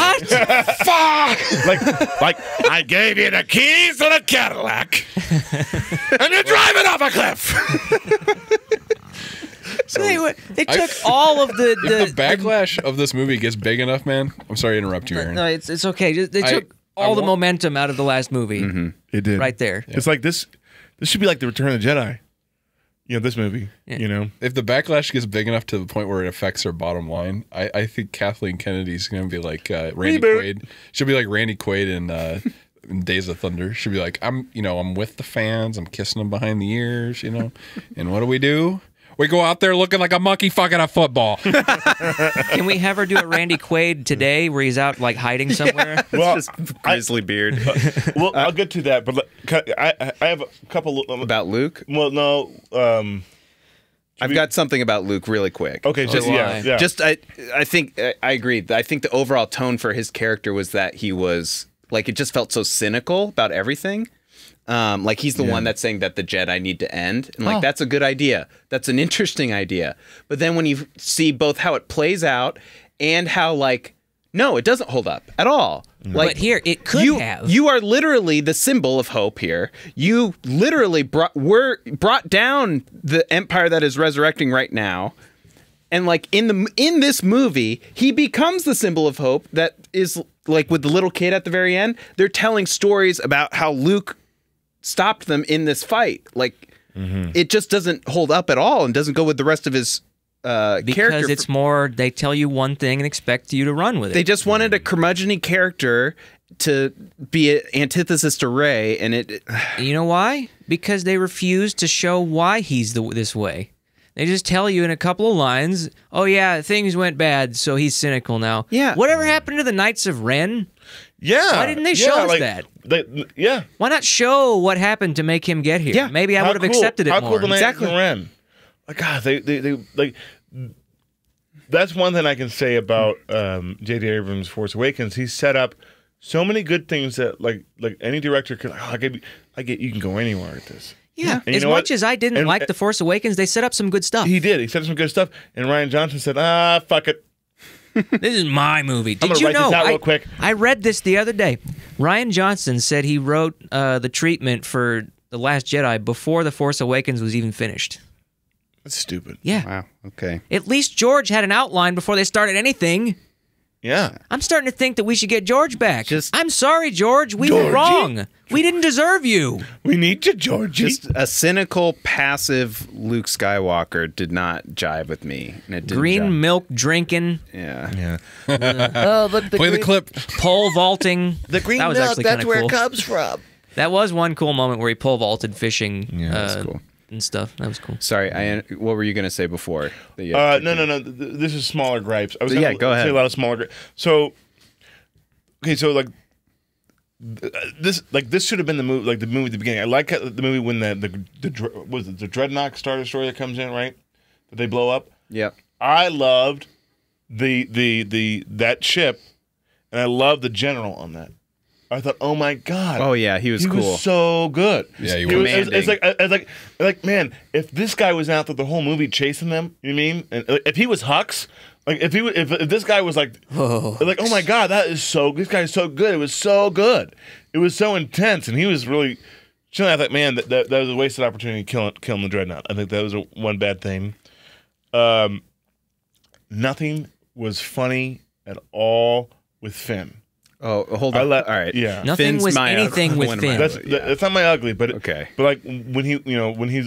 what? like I gave you the keys to the Cadillac, and you're driving off a cliff. They took all of the If the backlash of this movie gets big enough, man, I'm sorry to interrupt you, Aaron. No, it's okay. They took I all the want- momentum out of the last movie. It did Right there. It's like this. This should be like the Return of the Jedi. This movie. Yeah. If the backlash gets big enough to the point where it affects our bottom line, I think Kathleen Kennedy's going to be like Randy Reboot. Quaid. She'll be like Randy Quaid in Days of Thunder. She'll be like, I'm with the fans. I'm kissing them behind the ears, And what do? We go out there looking like a monkey fucking a football. Can we have her do a Randy Quaid today where he's out hiding somewhere? Well, Just grizzly beard. well, I'll get to that, but I have a couple About Luke? Well, no. I've got something about Luke really quick. Okay, just yeah. Just I think I agree. I think the overall tone for his character was that he was like it just felt so cynical about everything. Like he's the one that's saying that the Jedi need to end, and like that's a good idea. That's an interesting idea. But then when you see both how it plays out and how like no, it doesn't hold up at all. Like But here, it could have. You are literally the symbol of hope here. You literally brought down the empire that is resurrecting right now. And like in this movie, he becomes the symbol of hope that is like with the little kid at the very end. They're telling stories about how Luke stopped them in this fight. Like it just doesn't hold up at all and doesn't go with the rest of his because character. it's more they tell you one thing and expect you to run with it. They just wanted a curmudgeon-y character to be an antithesis to Rey, and it. You know why? Because they refuse to show why he's this way. They just tell you in a couple of lines, "Oh yeah, things went bad, so he's cynical now." Yeah. Whatever happened to the Knights of Ren? Yeah. Why didn't they show us that? Yeah. Why not show what happened to make him get here? Yeah. Maybe I would have accepted it How more. cool the Knights Exactly. of Ren. Like, God, they like. That's one thing I can say about J.J. Abrams' Force Awakens. He set up so many good things that like any director could. I get you can go anywhere with this. Yeah, And you as know much what? as I didn't And- like The Force Awakens, they set up some good stuff. He did. He said some good stuff, and Ryan Johnson said, fuck it. This is my movie. Did gonna you write know? this out real quick. I read this the other day. Ryan Johnson said he wrote the treatment for The Last Jedi before The Force Awakens was even finished. That's stupid. Yeah. Wow. Okay. At least George had an outline before they started anything. Yeah. I'm starting to think that we should get George back. Just- I'm sorry, George. We were Georgie? wrong. We didn't deserve you. We need you, Georgie. Just a cynical, passive Luke Skywalker did not jive with me. And it didn't Green jive. milk drinking, Yeah. Yeah. Play the clip. pole vaulting. The green that was milk, actually that's kinda where cool. it comes from. That was one cool moment where he pole vaulted fishing that's cool. and stuff. That was cool. Sorry, what were you going to say before? No. This is smaller gripes. I was Yeah, gonna go ahead. say a lot of smaller gripes. So, okay, so like this should have been the movie, like the movie at the beginning. I like the movie when the Dreadnought Star Destroyer that comes in, right? That they blow up. Yep. I loved that ship, and I loved the general on that. I thought, oh my god! Oh yeah, he was cool. Was so good. Yeah, he was. was. It's like man, if this guy was out there the whole movie chasing them, you know what I mean? And if he was Hux, like if this guy was like oh my god, this guy is so good. It was so good. It was so intense, and he was really. I thought, man, that was a wasted opportunity killing the Dreadnought. I think that was one bad thing. Nothing was funny at all with Finn. Oh, hold on. All right. Yeah. Nothing Finn's was my anything with one of my Finn. ugly, yeah. That's not my ugly, but Okay. But like when he's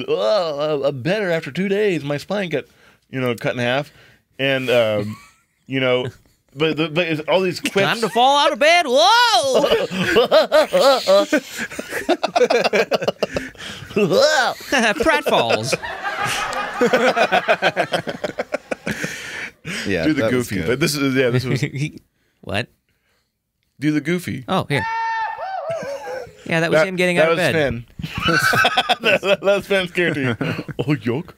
I'm better after 2 days, my spine got cut in half, and but it's all these quips. Time to fall out of bed. Whoa! Pratfalls. Yeah. Do the that was goofy. good. But this was What? do the goofy. Oh, here. Yeah, that was him getting out of bed. Finn. That's Finn's character. Oh, yoke.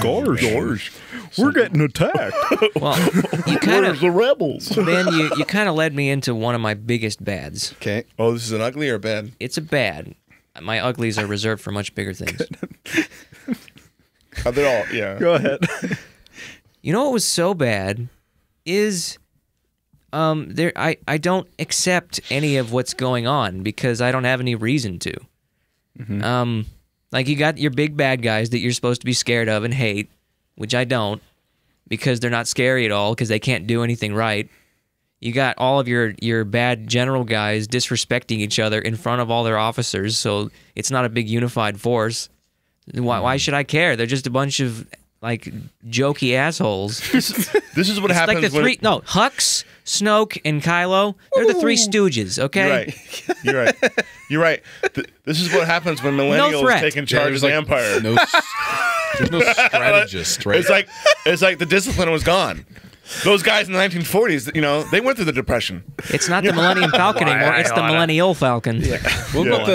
Gosh. We're getting attacked. Well, you kind Where's of, the rebels? Ben, you kind of led me into one of my biggest bads. Okay. Oh, this is an ugly or bad? It's a bad. My uglies are reserved for much bigger things. They're all yeah. Go ahead. You know what was so bad is I don't accept any of what's going on because I don't have any reason to. Like you got your big bad guys that you're supposed to be scared of and hate, which I don't because they're not scary at all because they can't do anything right. You got all of your bad general guys disrespecting each other in front of all their officers, so it's not a big unified force. Why should I care? They're just a bunch of like jokey assholes. This is what It's happens like the three Hux, Snoke, and Kylo. They're the three stooges, okay? You're right. You're right. This is what happens when millennials threat. take in charge of the empire. There's no strategist, right? It's like the discipline was gone. Those guys in the 1940s, they went through the Depression. It's not the Millennium Falcon anymore. It's the Millennial Falcon. What about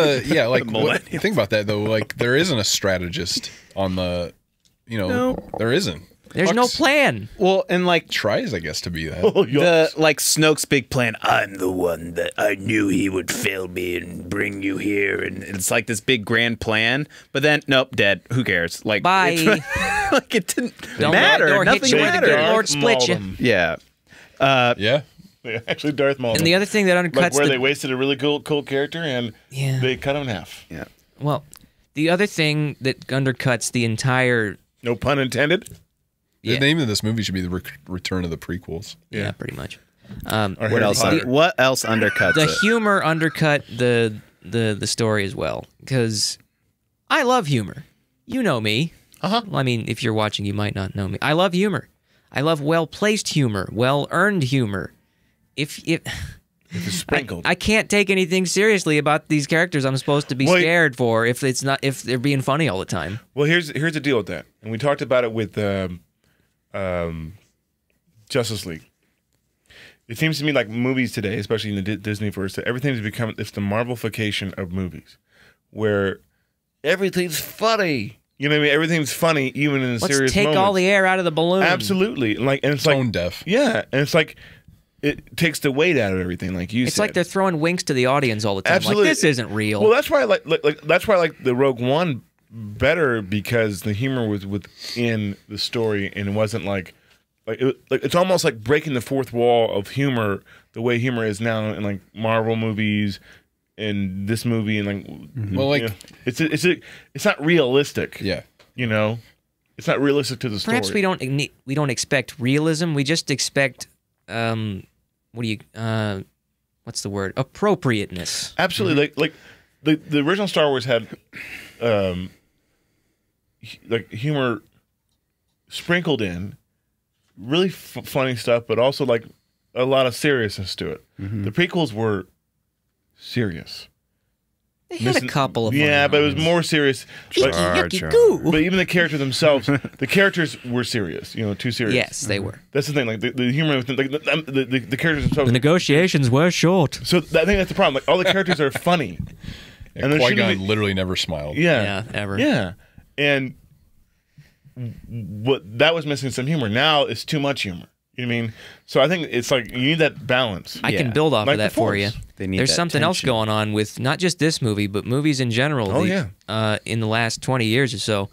think about that though. Like there isn't a strategist on the you know, there isn't. There's no Hux plan. Well, and like tries, I guess, to be that. the like Snoke's big plan. I'm the one that I knew he would fail me and bring you here, and it's like this big grand plan. But then, nope, dead. Who cares? Like, Bye. like it didn't Don't matter. let the door hit Nothing you where the mattered. good Lord split you. Yeah. Yeah. Yeah, actually, Darth Maul. And the other thing that undercuts like where the they wasted a really cool character and they cut him in half. Yeah. well, the other thing that undercuts the entire No pun intended. The name of this movie should be The Return of the Prequels. yeah, pretty much. Or What Harry else? Potter. What else undercuts The it? humor undercut the story as well, because I love humor. You know me. Well, I mean, if you're watching, you might not know me. I love humor. I love well-placed humor, well-earned humor. If It's sprinkled. I can't take anything seriously about these characters I'm supposed to be Well, scared for if they're being funny all the time. Well, here's the deal with that, and we talked about it with Justice League. It seems to me like movies today, especially in the Disneyverse, that everything's become it's the Marvelification of movies, where everything's funny. You know what I mean? Everything's funny, even in Let's serious take moments. all the air out of the balloon. Absolutely, and it's Tone like deaf. Yeah, and it's like it takes the weight out of everything, like you It's said. like they're throwing winks to the audience all the time. Absolutely. Like, this isn't real. Well, that's why I like that's why I like the Rogue One better, because the humor was within the story and it wasn't like it's almost like breaking the fourth wall of humor the way humor is now in like Marvel movies and this movie and like Well, like you know, it's not realistic. yeah. You know, it's not realistic to the story. Perhaps we don't expect realism. We just expect what's the word? Appropriateness. Absolutely, like the original Star Wars had like humor sprinkled in, really funny stuff, but also like a lot of seriousness to it. The prequels were serious. They had a couple of yeah, but it was more serious. Like, yucky goo. but even the characters themselves, the characters were serious. You know, too serious. Yes, they were. That's the thing. Like the humor, like the characters themselves. The negotiations were short. So I think that's the problem. Like all the characters are funny. And there shouldn't Qui-Gon be- literally never smiled. Yeah. Ever. Yeah. And what that was missing some humor. Now it's too much humor. You know what I mean? So I think it's like you need that balance. I can Yeah. build off Like of that the for Force. you. They need There's that something else tension. going on with not just this movie, but movies in general. Oh, yeah. In the last 20 years or so.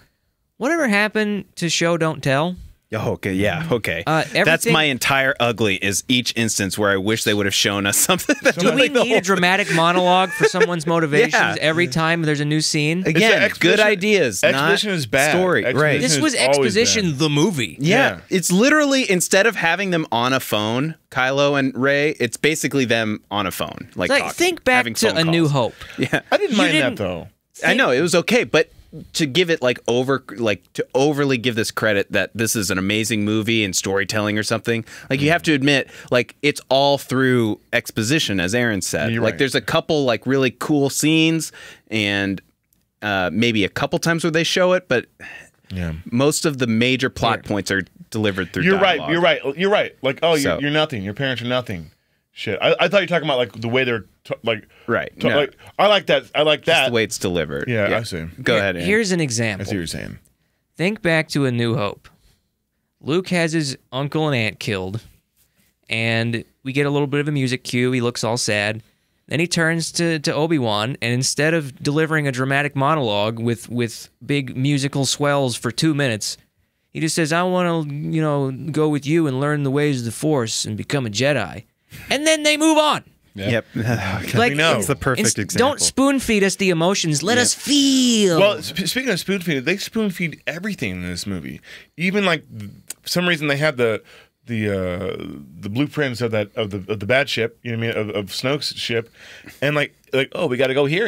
Whatever happened to Show Don't Tell? Oh, okay, yeah, okay. That's everything- my entire ugly is each instance where I wish they would have shown us something. That Do we like the need whole a dramatic monologue for someone's motivations Yeah. every time there's a new scene? It's Again, an good exposition- ideas, Exposition not is bad. story. Right. Exposition This is was always exposition, bad. the movie. Yeah, it's literally instead of having them on a phone, Kylo and Rey, it's basically them on a phone, like Like, talking, think back having to phone A New calls. Hope. Yeah, I didn't You mind didn't- that though. I know it was okay, but to give it like to overly give this credit that this is an amazing movie and storytelling or something, like you have to admit, like it's all through exposition, as Aaron said. You're like right. there's a couple like really cool scenes and maybe a couple times where they show it, but Yeah. most of the major plot points are delivered through You're dialogue. right. You're right. You're right. Like, oh, So- you're nothing. Your parents are nothing. Shit. I thought you were talking about like the way they're Right. No. like I like that. I like Just that. the way it's delivered. Yeah, I see. Go ahead, Aaron. Here's an I example. see what you're saying. Think back to A New Hope. Luke has his uncle and aunt killed, and we get a little bit of a music cue. He looks all sad. Then he turns to Obi-Wan, and instead of delivering a dramatic monologue with big musical swells for 2 minutes, he just says, I want to, go with you and learn the ways of the Force and become a Jedi. And then they move on. Yep. Like, know. That's the perfect example. Don't spoon feed us the emotions. Let us feel. Well, speaking of spoon feeding, they spoon feed everything in this movie. Even like for some reason they had the blueprints of the bad ship. You know what I mean? Of Snoke's ship, and like oh, we got to go here.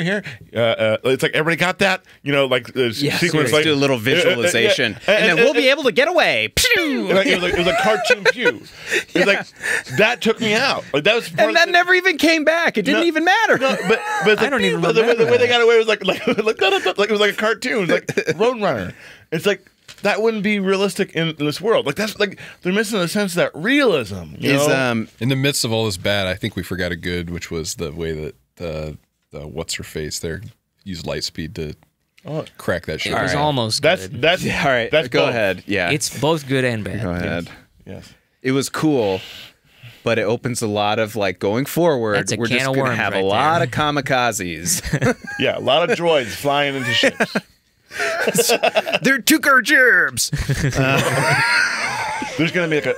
It's like everybody got that. You know, like the sequence. Like do a little visualization, yeah. and then we'll be able to get away. It was a cartoon pew. It was like that took me out. Like that was, And that never even came back. It didn't even matter. No, but it's I don't even the remember way they got away was like it was like a cartoon, like Roadrunner. It's like that wouldn't be realistic in this world. Like that's like they're missing the sense of that realism. You know? In the midst of all this bad, I think we forgot a good, which was the way that the what's her face there used light speed to Crack that shit. It was almost That's good. that's All right, That's go both. ahead. Yeah, It's both good and bad. go ahead. Yes. It was cool, but it opens a lot of like going forward. That's a we're can just of gonna worms have right a lot there. of kamikazes. Yeah, a lot of droids flying into ships. They're Tukar gerbs. There's gonna be like a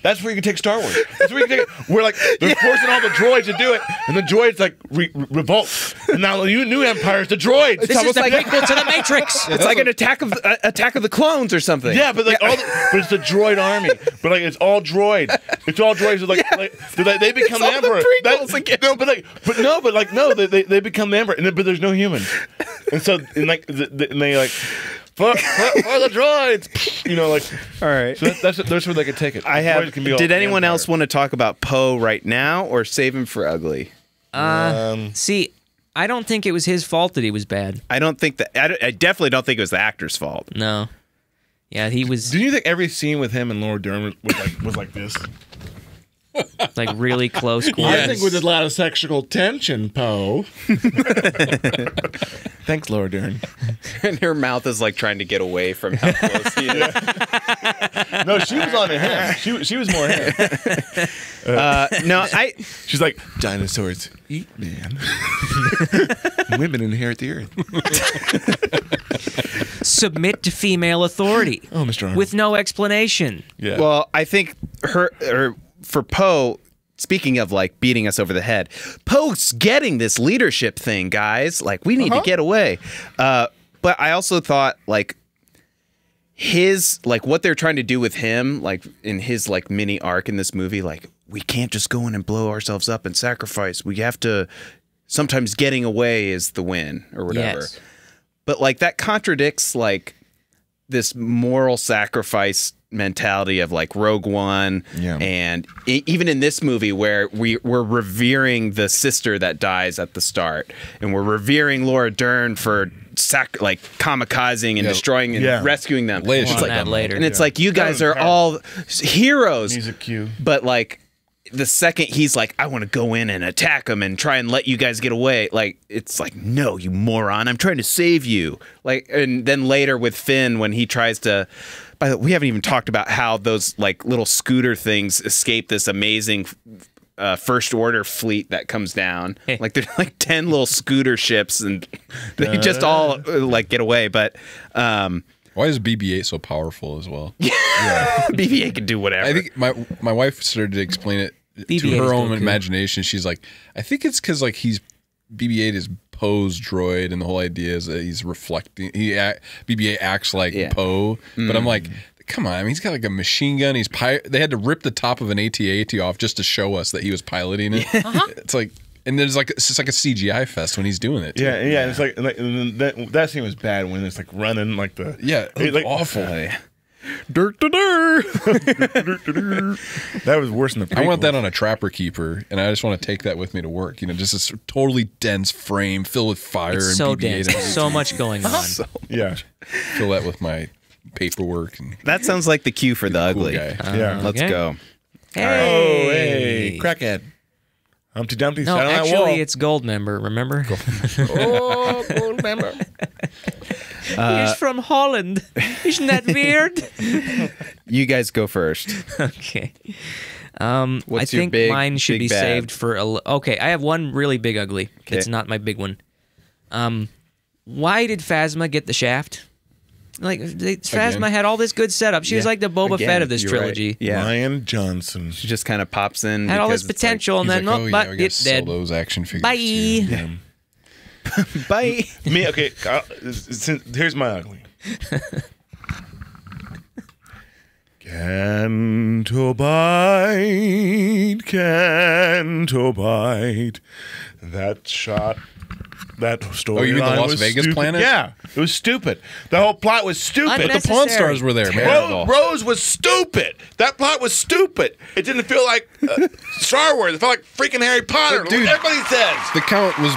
that's where you can take Star Wars. That's where you can take it. We're like they're forcing all the droids to do it, and the droids like revolt. And now the new Empire's the droids. This is the prequel to the Matrix. It's like an attack of the clones or something. Yeah, but like but it's the droid army. But like it's all droid. It's all droids. They become the all the Emperor. prequels again. No, they become the Emperor. But there's no humans. And so and they like for the droids. You know, like All right. so that's where they could take it. I The have. droids can be all Did the anyone Empire. else want to talk about Poe right now, or save him for Ugly? See, I don't think it was his fault that he was bad. I don't think that. I definitely don't think it was the actor's fault. No. Yeah, he was Do you think every scene with him and Laura Dern was like this? like really close I quarters. think with a lot of sexual tension, Poe. Thanks, Laura Dern. And her mouth is like trying to get away from how close he is. No, she was on to him. She was more him. No, She's like, dinosaurs eat man. Women inherit the earth. Submit to female authority. Oh, Mr. Arnold. With no explanation. Yeah. Well, I think for Poe, speaking of like beating us over the head, Poe's getting this leadership thing, guys. Like we need to get away. But I also thought like his like what they're trying to do with him, like in his like mini arc in this movie, like we can't just go in and blow ourselves up and sacrifice. We have to. Sometimes getting away is the win or whatever. Yes. But like that contradicts like this moral sacrifice mentality of like Rogue One, Yeah. and even in this movie where we're revering the sister that dies at the start, and we're revering Laura Dern for like kamikazing and destroying and Yeah. rescuing them. Leia It's should like, have that later. and it's like you guys was are all heroes, Music cue. but like the second he's like, I want to go in and attack him and try and let you guys get away, like it's like, no, you moron, I'm trying to save you. Like, and then later with Finn when he tries to, by the way, we haven't even talked about how those like little scooter things escape this amazing First Order fleet that comes down. Like there's like 10 little scooter ships and they just all like get away. But Why is BB-8 so powerful as well? BB-8 can do whatever. I think my wife started to explain it to BB-8 is her still own cool. imagination. She's like, I think it's because like BB-8 is Poe's droid, and the whole idea is that he's reflecting. BB-8 acts like Yeah. Poe, but I'm like, come on! I mean, he's got like a machine gun. They had to rip the top of an AT-AT off just to show us that he was piloting it. It's like, and there's like it's just like a CGI fest when he's doing it. Too. Yeah. And it's like and then that scene was bad when it's like running like the It was like awful. That was worse than the. I want prequels. that on a Trapper Keeper, and I just want to take that with me to work. You know, just this totally dense frame filled with fire It's and so BB-8 dense. and So much going on. Yeah. fill that with my paperwork and that sounds like the cue for the cool ugly. guy. Yeah. Let's Okay. go. Oh, hey, crackhead. Humpty Dumpty No, sat on that wall. actually, it's Goldmember. Remember? Oh, gold member. He's from Holland. Isn't that weird? You guys go first. Okay. I What's your think big- mine should big be bad? saved for okay, I have one really big ugly. Okay. It's not my big one. Why did Phasma get the shaft? Like Phasma had all this good setup. She was Yeah. like the Boba Again, Fett of this you're right. trilogy. Yeah. Ryan Johnson. She just kind of pops in. Had all this because it's like, potential, and He's then like, nope, oh, but yeah, we gotta it's sell dead. those action figures. Bye. too. Bye. Me, okay. Here's my ugly. Canto bite. That shot. That story. Oh, you mean the Las Vegas planet? Yeah, it was stupid. The whole plot was stupid. Unnecessary. The Pawn Stars were there, man. Rose, Rose was stupid. That plot was stupid. It didn't feel like Star Wars. It felt like freaking Harry Potter. But, dude- Everybody says. The count was.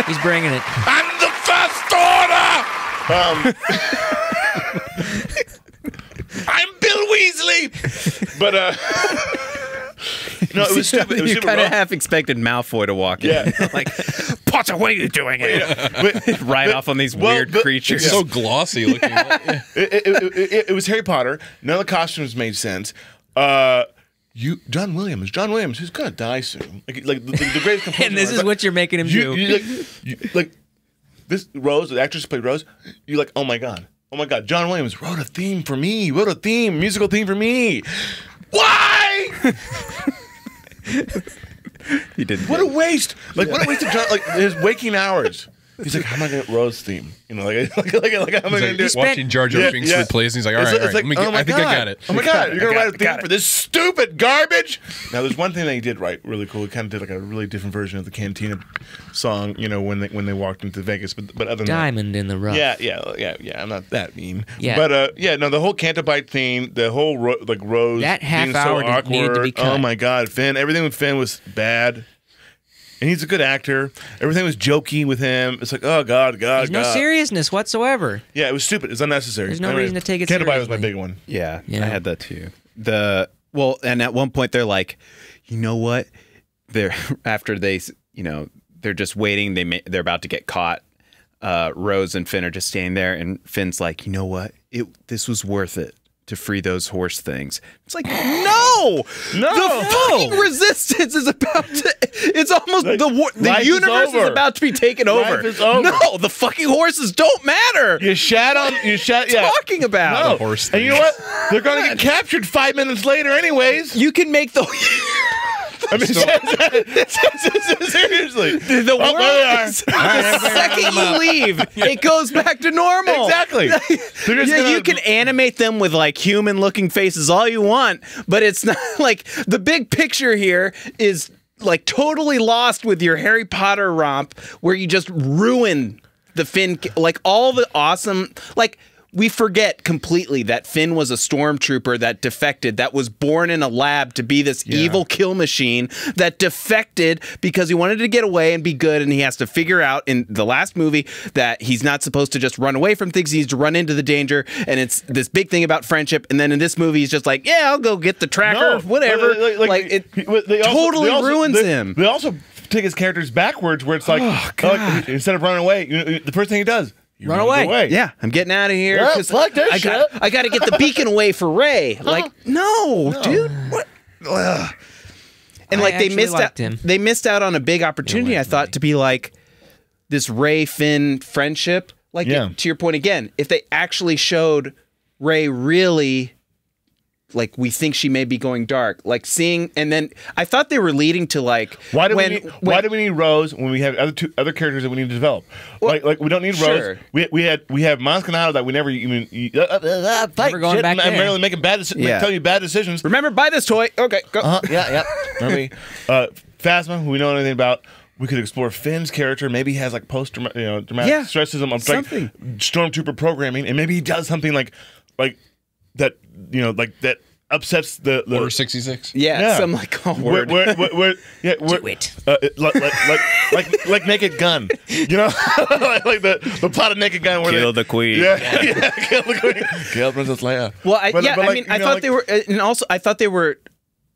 He's bringing it. I'm the First Order. I'm Bill Weasley. But no, it was stupid. It was You stupid. kind of Rose- half expected Malfoy to walk in. Yeah. Like, Potter, what are you doing here? Right off on these weird creatures. It's so glossy looking. It was Harry Potter. None of the costumes made sense. John Williams, who's gonna die soon. Like the greatest composer. And this is what you're making him do. Like this Rose, the actress who played Rose. You're like, oh my god, John Williams wrote a theme for me. Musical theme for me. Why? He didn't. What a waste! Like what a waste of John, like his waking hours. He's like, how am I gonna get Rose theme? You know, like how am I gonna do it? Watching Jar Jar Binks replays, and he's like, all right, I think I got it. Oh my god, you're gonna write a theme for this stupid garbage? Now, there's one thing that he did right, really cool. He kind of did like a really different version of the Cantina song, you know, when they walked into Vegas. But other than Diamond in the rough. Yeah. I'm not that mean. Yeah. But the whole Cantabite theme, the whole Rose, that half being hour so awkward. needed to be cut. Oh my god, Finn! Everything with Finn was bad. And he's a good actor. Everything was jokey with him. It's like, oh God. There's no seriousness whatsoever. Yeah, it was stupid. It's unnecessary. There's no reason to take it Cantabite was seriously. my big one. Yeah, I had that too. And at one point they're like, you know what? They're after they, you know, they're just waiting. They're about to get caught. Rose and Finn are just standing there, and Finn's like, you know what? This was worth it to free those horse things. It's like, no, the fucking resistance is about to. It's almost the universe is about to be taken over. Life is over. No, the fucking horses don't matter. You shat. Yeah. Talking about No. horse And you know what? They're going to get captured 5 minutes later, anyways. you can make the. I mean, seriously. The world is, the second you leave, it goes back to normal. Exactly. You can animate them with like human-looking faces all you want, but it's not like the big picture here is like totally lost with your Harry Potter romp, where you just ruin the Finn, like all the awesome, like. We forget completely that Finn was a stormtrooper that defected, that was born in a lab to be this evil kill machine, that defected because he wanted to get away and be good, and he has to figure out in the last movie that he's not supposed to just run away from things, he needs to run into the danger, and it's this big thing about friendship, and then in this movie he's just like, yeah, I'll go get the tracker, whatever. It totally ruins him. They also take his characters backwards, where it's like, instead of running away, the first thing he does, Run away. Yeah, I'm getting out of here. Yeah, 'cause fuck that shit. I got to get the beacon away for Rey. Like, no, dude. What? Ugh. And like they missed out. They missed out on a big opportunity. I thought to be like this Rey Finn friendship. Like to your point again, if they actually showed Rey really. Like we think she may be going dark, like seeing, and then I thought they were leading to like why do we need Rose when we have other characters that we need to develop? Well, like we don't need Rose. We have Maz Kanata that we never even Never going back there. Really making bad telling you bad decisions. Remember, buy this toy. Okay, go. Remember Phasma, who we know anything about. We could explore Finn's character. Maybe he has like dramatic stresses of like stormtrooper programming, and maybe he does something like that, you know, like that upsets the Order 66. Yeah, some like word. Do it. Like Naked Gun, you know, like the plot of Naked Gun. Where Kill the queen. Yeah, kill the queen. Kill Princess Leia. Well, I thought they were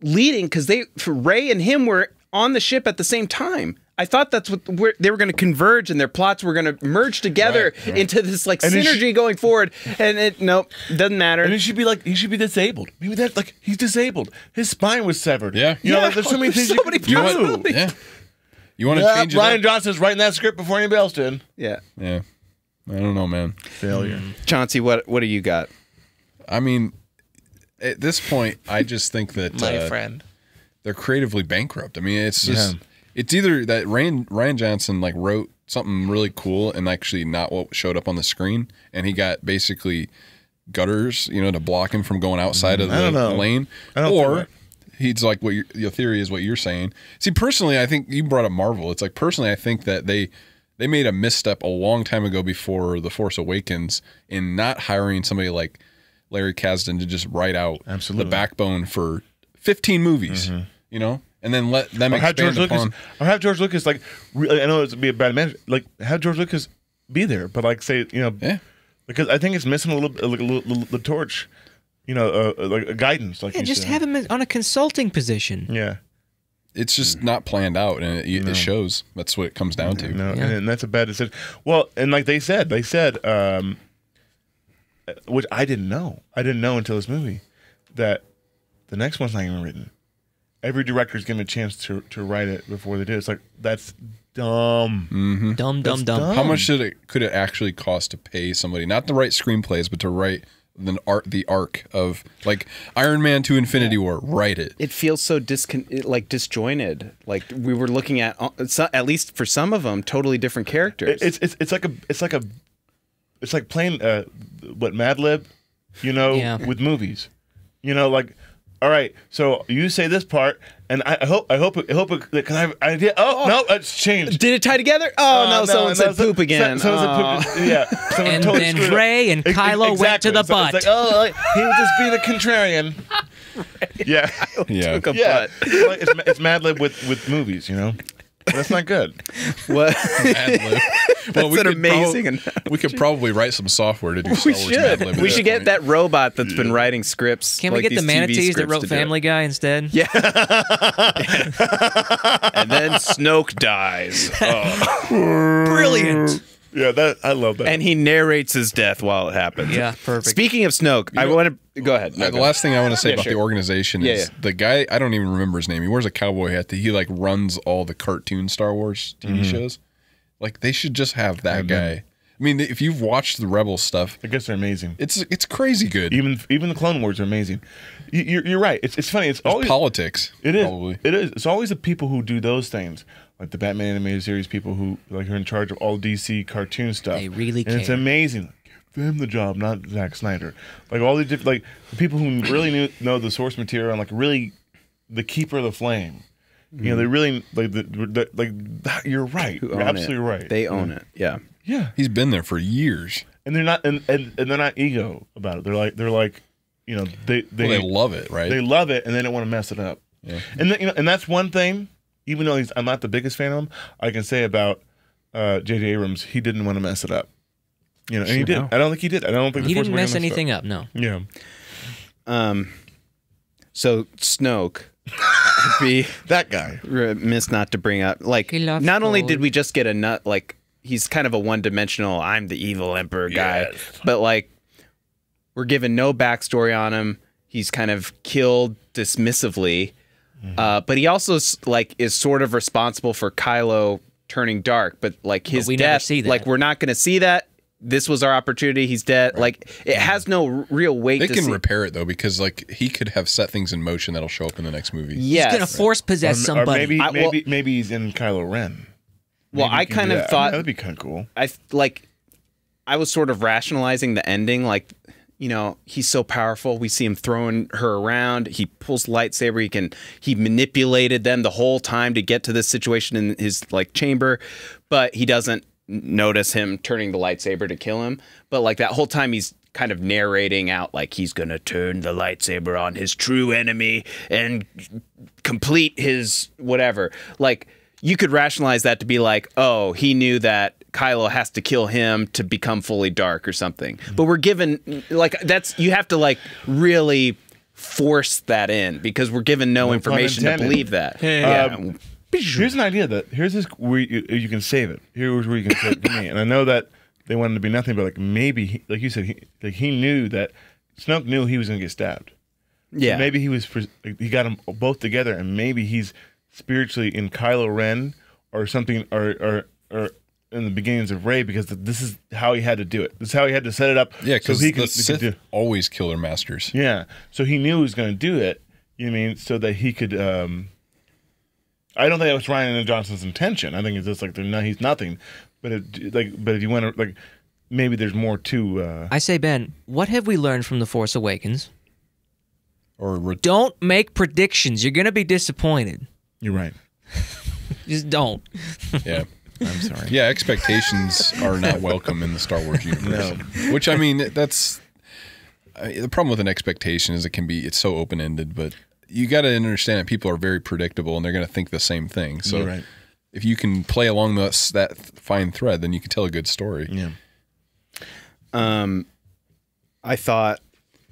leading because Rey and him were on the ship at the same time. I thought that's what they were going to converge, and their plots were going to merge together into this like synergy going forward. And doesn't matter. And he should be disabled. Maybe that's like he's disabled. His spine was severed. Yeah, you know, like, there's so many things you can do. Yeah, you want to change it. Ryan Johnson's writing that script before anybody else did. Yeah. I don't know, man. Failure. Chauncey, what do you got? I mean, at this point, I just think that My friend, they're creatively bankrupt. I mean, it's just. It's either that Ryan Johnson like wrote something really cool and actually not what showed up on the screen, and he got basically gutters, you know, to block him from going outside of the lane, or he's like what your theory is what you're saying. See, personally, I think you brought up Marvel. It's like personally, I think that they made a misstep a long time ago before The Force Awakens in not hiring somebody like Larry Kasdan to just write out the backbone for 15 movies, you know. And then let them expand upon. Or have George Lucas like. I know it's be a bad manager. Like have George Lucas be there, but like say because I think it's missing a little the torch, you know, like a guidance. Like just have him on a consulting position. Yeah. it's just not planned out, and it shows. That's what it comes down to. No, and that's a bad decision. Well, and like they said, which I didn't know. I didn't know until this movie that the next one's not even written. Every director's given a chance to write it before they do. It's like, that's dumb. Dumb. How much could it actually cost to pay somebody not to write screenplays, but to write the arc of like Iron Man to Infinity War? Write it. It feels so disjointed. Like we were looking at least for some of them, totally different characters. It's like playing Mad Lib, with movies. Like, all right, so you say this part, and I hope it, can I have an idea? Oh, no, it's changed. Did it tie together? Oh, no, someone said poop again. Someone said poop. Yeah. And totally then Rey and Kylo went to the butt. It's like, he would just be the contrarian. Yeah. Took a Yeah. butt. It's Mad Lib with movies, That's not good. What? Mad Lib. Well, That's an amazing we could probably write some software to do Star We Wars Mad should. Lib. We should get that robot that's been writing scripts. Can we like get the these TV manatees that scripts wrote to do it. Family Guy instead? Yeah. And then Snoke dies. Oh. Brilliant. Yeah, I love that. And he narrates his death while it happens. Yeah, perfect. Speaking of Snoke, I want to go ahead. No, the go last thing I want to say Yeah, about sure. the organization is the guy, I don't even remember his name. He wears a cowboy hat. He like runs all the cartoon Star Wars TV shows. Like they should just have that guy. I mean, if you've watched the Rebel stuff, I guess they're amazing. it's crazy good. Even the Clone Wars are amazing. You're right. It's funny. It's There's always politics. It is. Probably. It is. It's always the people who do those things, like the Batman animated series people who like are in charge of all DC cartoon stuff. They really and it's care. amazing. Give them the job, not Zack Snyder. Like all the different, like the people who really know the source material and like really the keeper of the flame. They really like that. You're right. You're absolutely right. They own it. Yeah. Yeah. He's been there for years. And they're not and they're not ego about it. They're like they love it, right? They love it and they don't want to mess it up. Yeah. And and that's one thing. Even though I'm not the biggest fan of him, I can say about J.J. Abrams, he didn't want to mess it up. And he did. I don't think he did. I don't think He didn't mess anything up. No. Yeah. So Snoke. Be That guy. remiss not to bring up. Like, He loves not only gold. did we just get a nut, like he's kind of a one-dimensional. I'm the evil emperor guy, but like we're given no backstory on him. He's kind of killed dismissively, but he also is sort of responsible for Kylo turning dark. But like his we death, never see that. like we're not going to see that. This was our opportunity. He's dead. Right. Like it has no real weight. They to can see. repair it though, because like he could have set things in motion that'll show up in the next movie. Yes. He's gonna force possess Or somebody. maybe he's in Kylo Ren. Well, Maybe I he can kind do of that. thought That'd be kind of cool. I was sort of rationalizing the ending, like, he's so powerful. We see him throwing her around. He pulls the lightsaber. He manipulated them the whole time to get to this situation in his chamber, but he doesn't notice him turning the lightsaber to kill him. But like that whole time he's kind of narrating out like he's going to turn the lightsaber on his true enemy and complete his whatever. Like you could rationalize that to be like, oh, he knew that Kylo has to kill him to become fully dark or something. But we're given you have to really force that in because we're given no information to intended. believe that. Here's an idea here's this where you can save it. Here's where you can save it for me. And I know that they wanted to be nothing, but maybe, like you said, he knew that Snoke knew he was going to get stabbed. Yeah. So maybe he got them both together, and maybe he's spiritually in Kylo Ren or something, or in the beginnings of Rey, because this is how he had to do it. This is how he had to set it up. Yeah, because he the Sith always kill their masters. Yeah, so he knew he was going to do it. You know what I mean, so that he could. I don't think that was Ryan and Johnson's intention. I think it's just he's nothing. But if you want to maybe there's more to. I say, Ben, what have we learned from The Force Awakens? Or Don't make predictions. You're gonna be disappointed. You're right. Just don't. yeah. I'm sorry. Yeah, expectations are not welcome in the Star Wars universe. No. Which, I mean, the problem with an expectation is it's so open-ended, but you got to understand that people are very predictable and they're going to think the same thing. So You're right. if you can play along that fine thread, then you can tell a good story. Yeah. I thought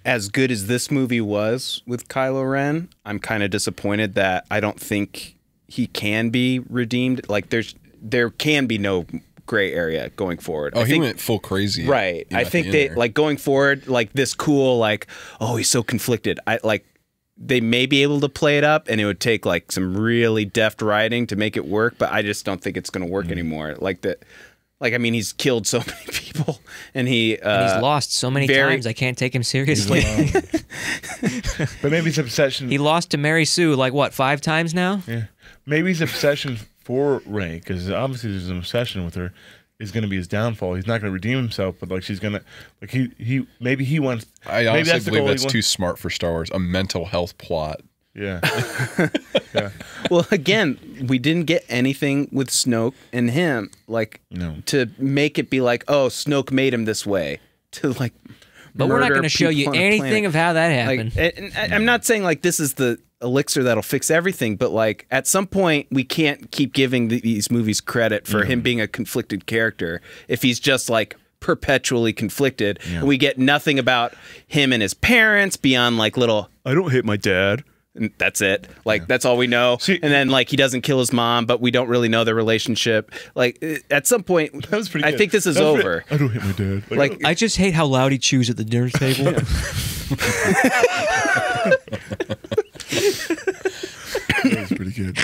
as good as this movie was with Kylo Ren, I'm kind of disappointed that I don't think he can be redeemed. Like there can be no gray area going forward. Oh, he went full crazy. Right. I think they like going forward, like this cool, like, oh, he's so conflicted. They may be able to play it up, and it would take like some really deft writing to make it work. But I just don't think it's going to work anymore. Like that. Like, I mean, he's killed so many people, and he's lost so many times. I can't take him seriously. But maybe his obsession. He lost to Mary Sue like what, 5 times now? Yeah. Maybe his obsession for Rey, because obviously there's an obsession with her, is going to be his downfall. He's not going to redeem himself, but like she's going to, like maybe he wants. I honestly believe that's too smart for Star Wars. A mental health plot. Yeah. Yeah. Well, again, we didn't get anything with Snoke and him, like to make it be like, oh, Snoke made him this way. To like, but we're not going to show you anything of how that happened. Like, and I'm not saying like this is the elixir that'll fix everything, but like at some point we can't keep giving these movies credit for him being a conflicted character if he's just like perpetually conflicted. And we get nothing about him and his parents beyond like little, I don't hate my dad. And that's it. Like that's all we know. See, and then like he doesn't kill his mom, but we don't really know their relationship. Like at some point, that was pretty good. I think this is over. I don't hate my dad. Like I just hate how loud he chews at the dinner table. That was pretty good.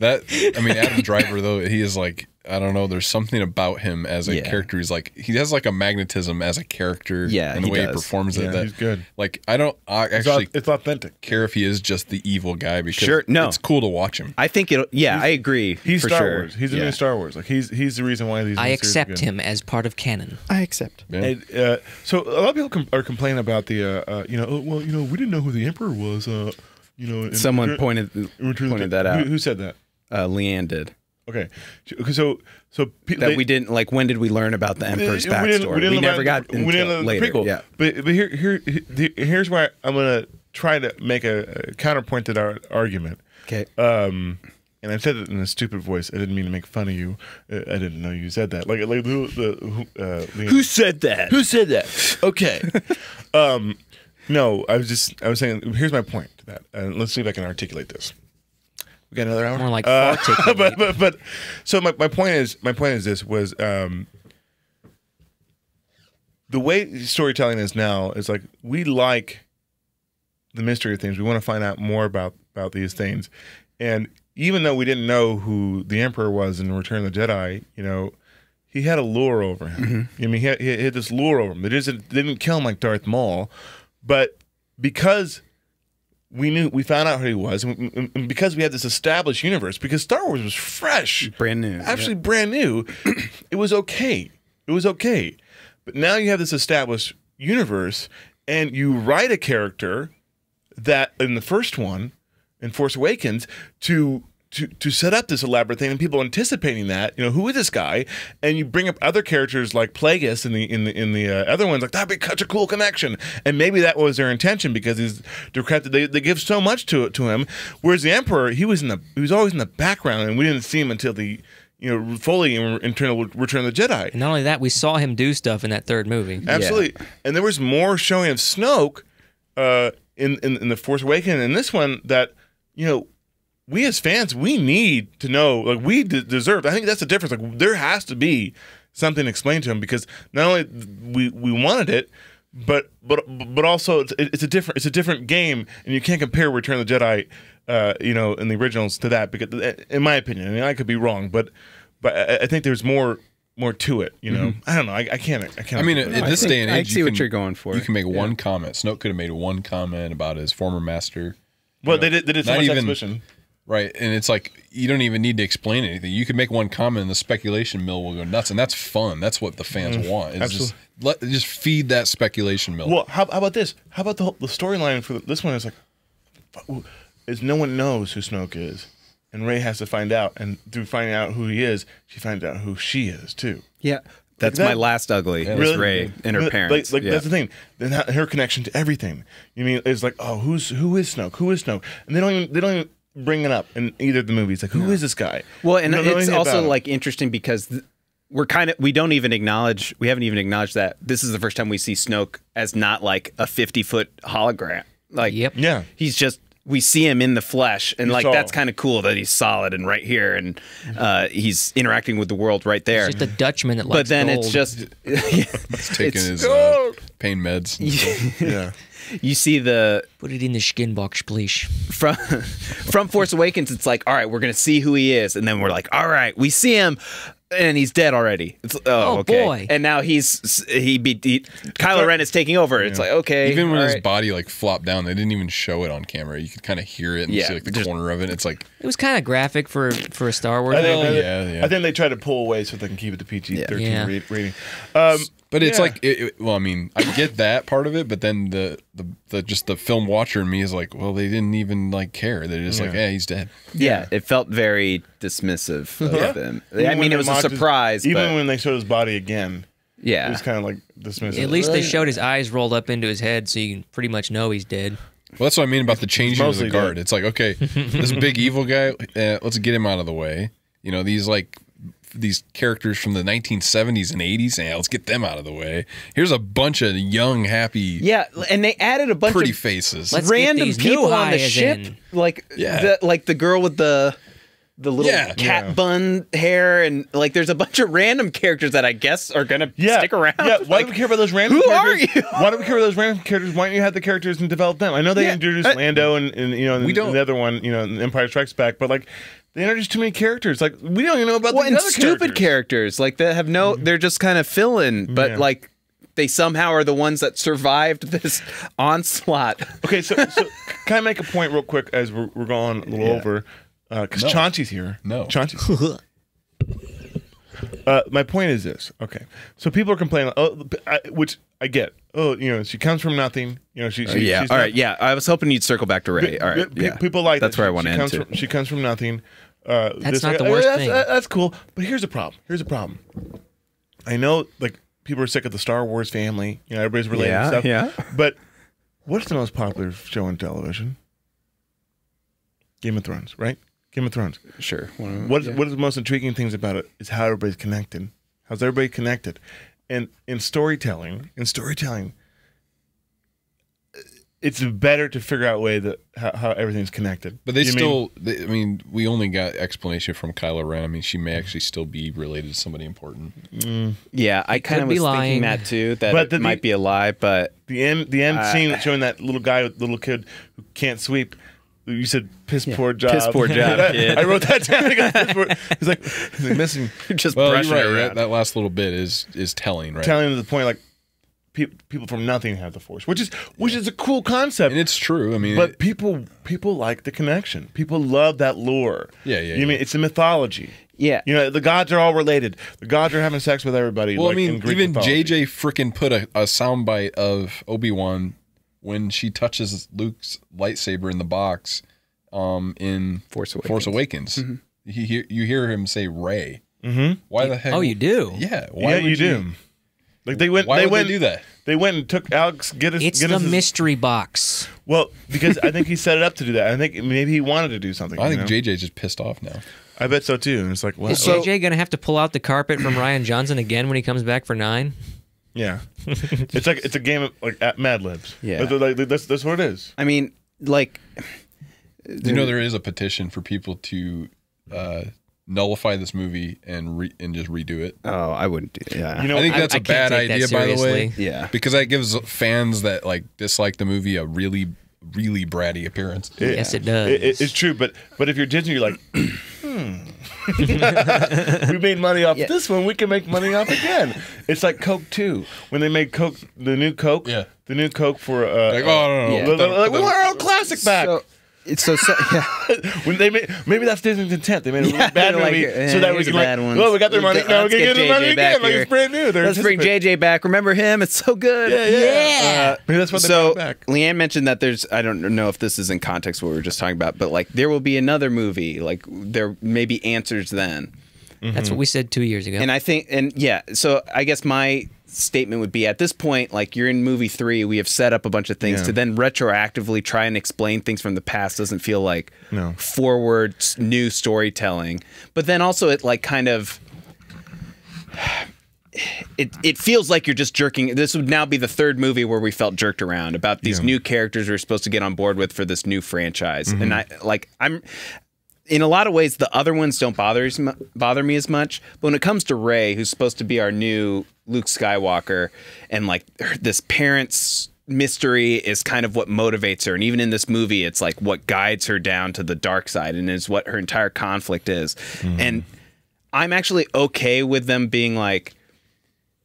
Adam Driver though, he is like, I don't know. There's something about him as a character. He's like, he has like a magnetism as a character. Yeah, and the way he performs it. That, he's good. Like, I actually it's authentic. Care if he is just the evil guy because it's cool to watch him. I think it. Yeah, I agree. He's for Star sure. Wars. He's the new Star Wars. Like he's the reason why these. I accept him as part of canon. I accept. Yeah. And, so a lot of people are complaining about the we didn't know who the Emperor was. Someone pointed that out. Who said that? Leanne did. Okay, so we didn't like. When did we learn about the Emperor's backstory? We never got until later. Prequel. Yeah, but here's why I'm gonna try to make a counterpoint to that argument. Okay. And I said it in a stupid voice. I didn't mean to make fun of you. I didn't know you said that. Who said that? Who said that? Okay. No, I was saying. Here's my point to that. Let's see if I can articulate this. We got another hour. More like but so my point is this was the way storytelling is now is like we like the mystery of things. We want to find out more about these things, and even though we didn't know who the Emperor was in Return of the Jedi, he had a lure over him. I mean, he had this lure over him. It didn't kill him like Darth Maul, but because we found out who he was, and because we had this established universe, because Star Wars was fresh, brand new, actually brand new, it was okay. It was okay. But now you have this established universe, and you write a character that in the first one, in Force Awakens, to set up this elaborate thing, and people anticipating that, who is this guy? And you bring up other characters like Plagueis in the other ones, like that'd be such a cool connection. And maybe that was their intention because they give so much to him. Whereas the Emperor, he was always in the background, and we didn't see him until the fully in Return of the Jedi. And not only that, we saw him do stuff in that third movie. Absolutely, and there was more showing of Snoke in the Force Awakens, and this one that we as fans, we need to know, like we deserve. I think that's the difference. Like there has to be something explained to him because not only we wanted it, but also it's a different game, and you can't compare Return of the Jedi, in the originals to that because, in my opinion, I mean I could be wrong, but I think there's more to it. I don't know. I can't. I mean, at this day and age, I see what you're going for. You can make one comment. Snoke could have made one comment about his former master. Well, they did so much exposition. Right, and it's like you don't even need to explain anything. You can make one comment, and the speculation mill will go nuts, and that's fun. That's what the fans want. It's just feed that speculation mill. Well, how about this? How about the storyline for this one? Is like, is no one knows who Snoke is, and Rey has to find out, and through finding out who he is, she finds out who she is too. Yeah. That's my last ugly. Really? Rey and her parents. That's the thing. Then her connection to everything. You mean it's like, oh, who is Snoke? Who is Snoke? And they don't even bring it up in either of the movies. Like, who is this guy? Well, and it's also like interesting because we haven't even acknowledged that this is the first time we see Snoke as not like a 50-foot hologram. Like, yep. Yeah, he's just we see him in the flesh, and like saw. that's kind of cool that he's solid and right here, and he's interacting with the world right there. It's just a Dutchman that likes But then gold. it's just He's taking his pain meds. Yeah. you see the Put it in the skin box, please. from Force Awakens. It's like, all right, we're gonna see who he is, and then we're like, all right, we see him. And he's dead already. It's, Oh, okay. boy. And now Kylo Ren is taking over. It's like, okay. Even when all his right. body like flopped down, they didn't even show it on camera. You could kind of hear it and Yeah, see like the just- corner of it. It's like, It was kind of graphic for a Star Wars I think, movie. yeah. I think they try to pull away so they can keep it to PG-13 Yeah. rating. but it's Yeah. like, well, I mean, I get that part of it, but then the just the film watcher in me is like, well, they didn't even like care. They're just like, yeah, he's dead. Yeah, it felt very dismissive of them. I Even mean, when it was they a mocked surprise. Even but, when they showed his body again, it yeah. was kind of like dismissive. At least they showed his eyes rolled up into his head, so you can pretty much know he's dead. Well, that's what I mean about the changing of mostly the guard. dead. It's like, okay, this big evil guy, let's get him out of the way. You know, these characters from the 1970s and 80s, let's get them out of the way. Here's a bunch of young, happy, Yeah, and they added a bunch pretty of faces. Let's get random these people new on the hires ship. in. Like, Yeah. like the girl with the little Yeah. cat bun hair, and like there's a bunch of random characters that I guess are gonna stick around. Yeah, why do we care about those random who characters? are you? Why do we care about those random characters? Why don't you have the characters and develop them? I know they Yeah. introduced Lando and you know, We don't- the other one, you know, in Empire Strikes Back, but like they introduced too many characters. Like we don't even know about Well, the and other stupid characters like that have no. They're just kind of fill in, but Yeah. like they somehow are the ones that survived this onslaught. Okay, so can I make a point real quick as we're going a little over? Because No. Chauncey's here. No. Chauncey's my point is this. Okay, so people are complaining, which I get. Oh, you know, she comes from nothing. You know, she's All right. Yeah, I was hoping you'd circle back to Ray. All right. Yeah. People like that's that. where I want to end to. She comes from nothing. That's not the worst thing. That's cool. But here's the problem. I know, like, people are sick of the Star Wars family. You know, everybody's related Yeah, and stuff. yeah. But what's the most popular show on television? Game of Thrones, right? Game of Thrones. Sure. What is the most intriguing things about it is how everybody's connected. How's everybody connected? And in storytelling, it's better to figure out a way that how everything's connected. But they You mean- still, I mean, we only got explanation from Kylo Ren. I mean, she may actually still be related to somebody important. Yeah, I kind of could be was lying. thinking that too. That But it might be a lie, but the end scene showing that little guy with little kid who can't sweep. You said piss poor job. Piss poor job, kid. I wrote that down. He's like missing, just Well, brushing you're it right. around. That last little bit is telling, right? telling him the point like people from nothing have the Force, which is a cool concept. And it's true. I mean, But people like the connection. People love that lore. Yeah. You mean it's a mythology. Yeah. You know, the gods are all related. The gods are having sex with everybody. well, like I in mean, Greek even mythology. JJ freaking put a soundbite of Obi-Wan when she touches Luke's lightsaber in the box in Force Force Awakens. You hear him say Rey. Mm-hmm. Why the heck? Oh, you do? Yeah. Yeah, you do. Like they went. Why they would went. they do that? They went and took Alex. It's the mystery box. Well, because I think he set it up to do that. I think maybe he wanted to do something. I think you know? JJ's just pissed off now. I bet so too. And it's like, wow. Is JJ going to have to pull out the carpet from Ryan Johnson again when he comes back for 9? Yeah, it's like it's a game of like at Mad Libs. Yeah. That's what it is. I mean, like, Do you know there is a petition for people to nullify this movie and just redo it? oh, I wouldn't do. Yeah. You know, I think that's I a can't bad take that idea, by the way. seriously. Yeah. Because that gives fans that like dislike the movie a really bratty appearance. Yes, it does. It's true, but if you're Disney, you're like, we made money off this one. We can make money off again. It's like Coke too. When they made Coke, the new Coke, Yeah. the new Coke for Like, oh, no. Yeah. like, we want our old classic back. So yeah. When they made, maybe that's Disney's intent. They made a really Yeah, bad they're like, movie so that we here's can a like, bad one. well, we got their money. Now we Let's can get get their money JJ again. back Like here. it's brand new. They're Let's bring anticipating- JJ back. Remember him? It's so good. Yeah. Maybe that's what they So brought back. Leanne mentioned that there's, I don't know if this is in context what we were just talking about, but like there will be another movie. Like there may be answers then. That's what we said 2 years ago. And I think, and yeah, so I guess my statement would be at this point, like you're in movie 3, we have set up a bunch of things Yeah. to then retroactively try and explain things from the past doesn't feel like No. forward new storytelling. But then also it like kind of, it feels like you're just jerking. This would now be the third movie where we felt jerked around about these new characters we're supposed to get on board with for this new franchise. And I'm in a lot of ways, the other ones don't bother me as much. But when it comes to Rey, who's supposed to be our new Luke Skywalker, and like this parents' mystery is kind of what motivates her. And even in this movie, it's like what guides her down to the dark side and is what her entire conflict is. And I'm actually okay with them being like,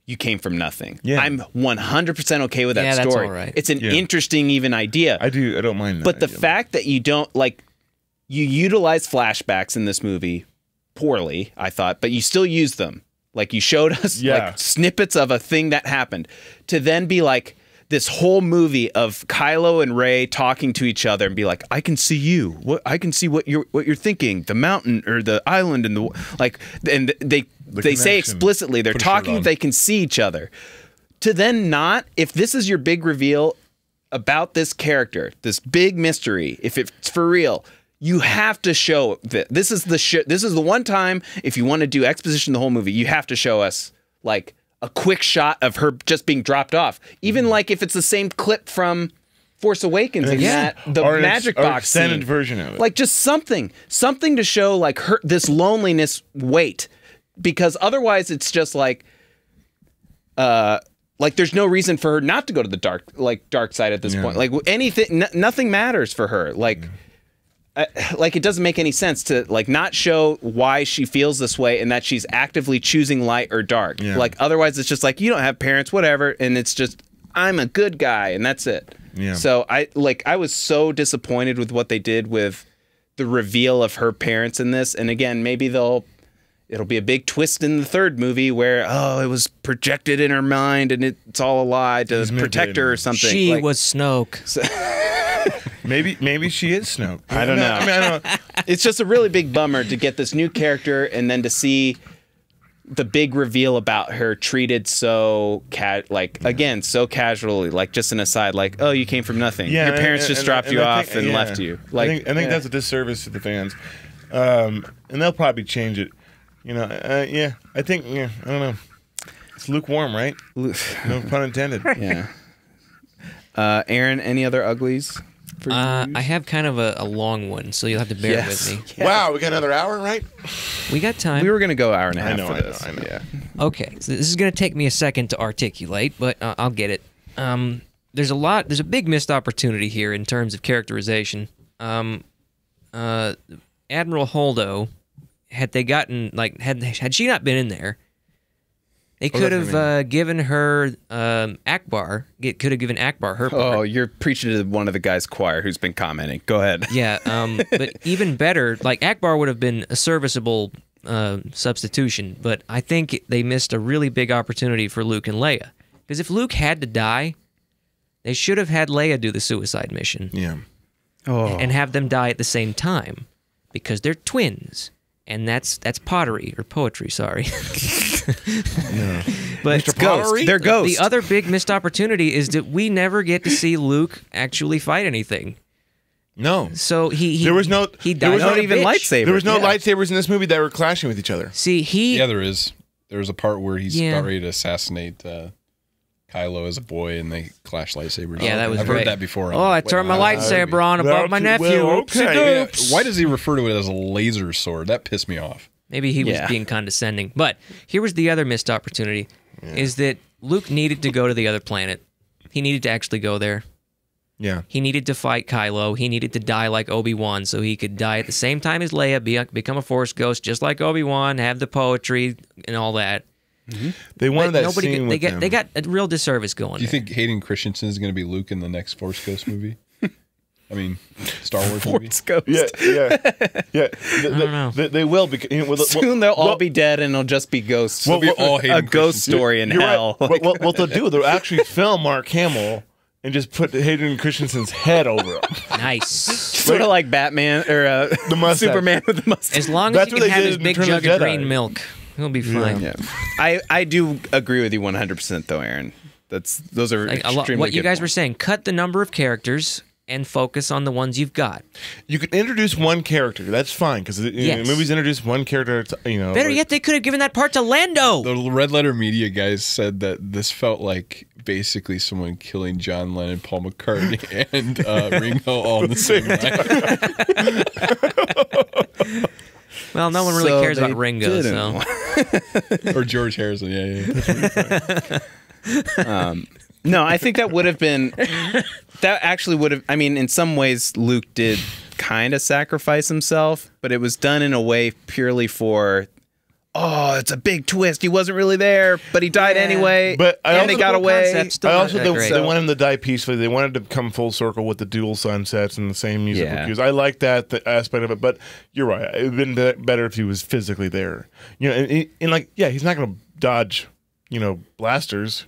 you came from nothing. Yeah. I'm 100% okay with that story. That's all right. It's an interesting even idea. I don't mind that. But the fact that you don't like, you utilize flashbacks in this movie poorly, I thought, but you still use them. Like you showed us like snippets of a thing that happened to then be like this whole movie of Kylo and Rey talking to each other and be like, I can see you. I can see what you're thinking. The mountain or the island and the like, and they say explicitly they're talking. They can see each other. To then not, if this is your big reveal about this character, this big mystery, if it's for real, you have to show that this is the one time if you want to do exposition the whole movie, you have to show us like a quick shot of her just being dropped off. Even like if it's the same clip from Force Awakens and the magic box extended version of it. Like just something to show like her this loneliness weight, because otherwise it's just like there's no reason for her not to go to the dark side at this point. Like anything, nothing matters for her. Like it doesn't make any sense to like not show why she feels this way and that she's actively choosing light or dark. Yeah. Like otherwise it's just like, you don't have parents, whatever, and it's just I'm a good guy and that's it. Yeah. So I was so disappointed with what they did with the reveal of her parents in this. And again, maybe it'll be a big twist in the third movie where it was projected in her mind and it's all a lie to protect her or something. She was Snoke. So Maybe she is Snoke. I don't know. I don't know. It's just a really big bummer to get this new character and then to see the big reveal about her treated so so casually, like just an aside, like, oh, you came from nothing. Yeah, your parents just dropped you off and left you. Like, I think that's a disservice to the fans, and they'll probably change it. You know, I think, I don't know. It's lukewarm, right? No pun intended. Yeah. Aaron, any other uglies? I have kind of a long one, so you'll have to bear with me. Yes. Wow, we got another hour, right? We got time. We were going to go hour and a half for this. I know. Yeah. Okay, so this is going to take me a second to articulate, but I'll get it. There's a big missed opportunity here in terms of characterization. Admiral Holdo, had they gotten had she not been in there, they could have given her Akbar. Could have given Akbar her part. Oh, you're preaching to one of the guys' choir who's been commenting. Go ahead. Yeah, but even better, like Akbar would have been a serviceable substitution. But I think they missed a really big opportunity for Luke and Leia. Because if Luke had to die, they should have had Leia do the suicide mission. Yeah. And have them die at the same time, because they're twins. And that's pottery or poetry, sorry. Yeah. But Mr. Ghost. They're ghosts. The other big missed opportunity is that we never get to see Luke actually fight anything. No. So he there was no not even lightsabers. There was no lightsabers in this movie that were clashing with each other. See, there is. There's a part where he's about ready to assassinate Kylo as a boy, and they clash lightsabers. Yeah, that was I've great. heard that before. Oh, I turned my lightsaber on above my nephew. Okay. Why does he refer to it as a laser sword? That pissed me off. Maybe he was being condescending. But here was the other missed opportunity, is that Luke needed to go to the other planet. He needed to actually go there. Yeah. He needed to fight Kylo. He needed to die like Obi-Wan so he could die at the same time as Leia, become a Force ghost just like Obi-Wan, have the poetry and all that. Mm-hmm. They wanted that scene with them. They got a real disservice going. Do you think Hayden Christensen is going to be Luke in the next Force Ghost movie? I mean, Star Wars Force Ghost. Yeah. I don't know. They will because soon they'll all be dead and it'll just be ghosts. We'll be all a ghost story in hell. Right. What they'll do? They'll actually film Mark Hamill and just put Hayden Christensen's head over him. Nice. Sort of like Batman or the mustache. Superman with the mustache. As long as he can have his big jug of green milk, he'll be fine. Yeah. I do agree with you 100% though, Aaron. Those are extremely what you good guys points. were saying. Cut the number of characters and focus on the ones you've got. You could introduce one character. That's fine because Yes. movies introduce one character. Better yet, they could have given that part to Lando. The Red Letter Media guys said that this felt like basically someone killing John Lennon, Paul McCartney, and Ringo all in the same night. Well, no one really So cares they about Ringo, didn't. so Or George Harrison. Yeah. No, I think that would have been. That actually would have. I mean, in some ways, Luke did kind of sacrifice himself, but it was done in a way purely for. Oh, it's a big twist. He wasn't really there, but he died anyway. But I and also- they got Cool away. concept, still I not also that think great. they wanted him to die peacefully. They wanted to come full circle with the dual sunsets and the same musical Yeah. cues. I like that the aspect of it, but you're right. It would have been better if he was physically there. And like, yeah, he's not going to dodge, blasters,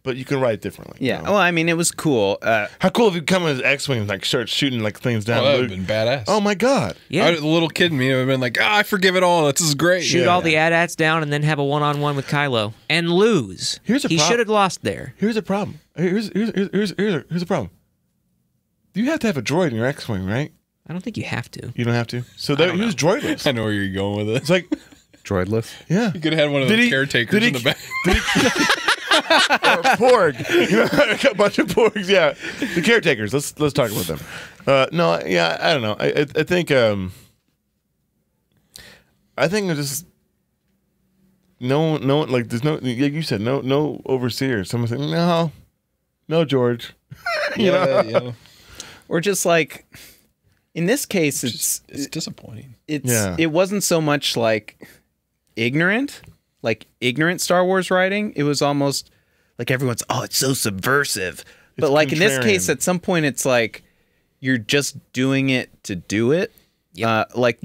but you can write it differently. Yeah. Well, I mean, it was cool. How cool if you come with his X-wing and like start shooting like things down. That would have been badass. Oh my god! yeah. The little kid in me would have been like, I forgive it all. This is great. Shoot all the AT-ATs down and then have a one-on-one with Kylo and lose. Here's a he prob- should have lost there. Here's a problem. Here's a problem. You have to have a droid in your X-wing, right? I don't think you have to. You don't have to. So he was droidless. I know where you're going with it. It's like, Droidless. yeah. You could have had one of Did those he- caretakers did he- in the back. Or Porg. A bunch of Porgs. Yeah, the caretakers. Let's talk about them. No, yeah, I don't know. I think it's just no like there's no like you said no overseer. Someone said no George. Yeah. Or just like, in this case, It's disappointing. it wasn't so much like ignorant Star Wars writing. It was almost like everyone's, it's so subversive. But like in this case, contrarian. at some point, it's like you're just doing it to do it. Like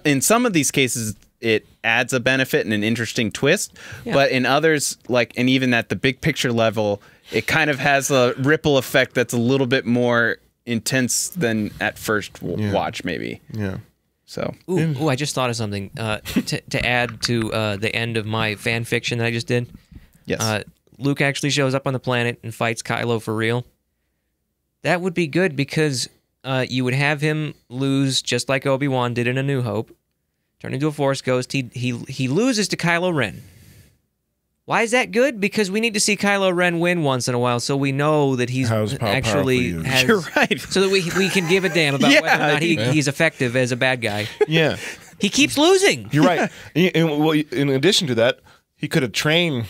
in some of these cases, it adds a benefit and an interesting twist. Yeah. But in others, like, and even at the big picture level, it kind of has a ripple effect that's a little bit more intense than at first watch, maybe. Yeah. So Ooh, I just thought of something to add to the end of my fan fiction that I just did. yes. Luke actually shows up on the planet and fights Kylo for real. That would be good because you would have him lose just like Obi-Wan did in A New Hope, turn into a Force ghost. He loses to Kylo Ren. Why is that good? Because we need to see Kylo Ren win once in a while, so we know that he's How actually powerful he is. has. You're right. So that we can give a damn about whether or not he's effective as a bad guy. Yeah. He keeps losing. You're right. Well, in addition to that, he could have trained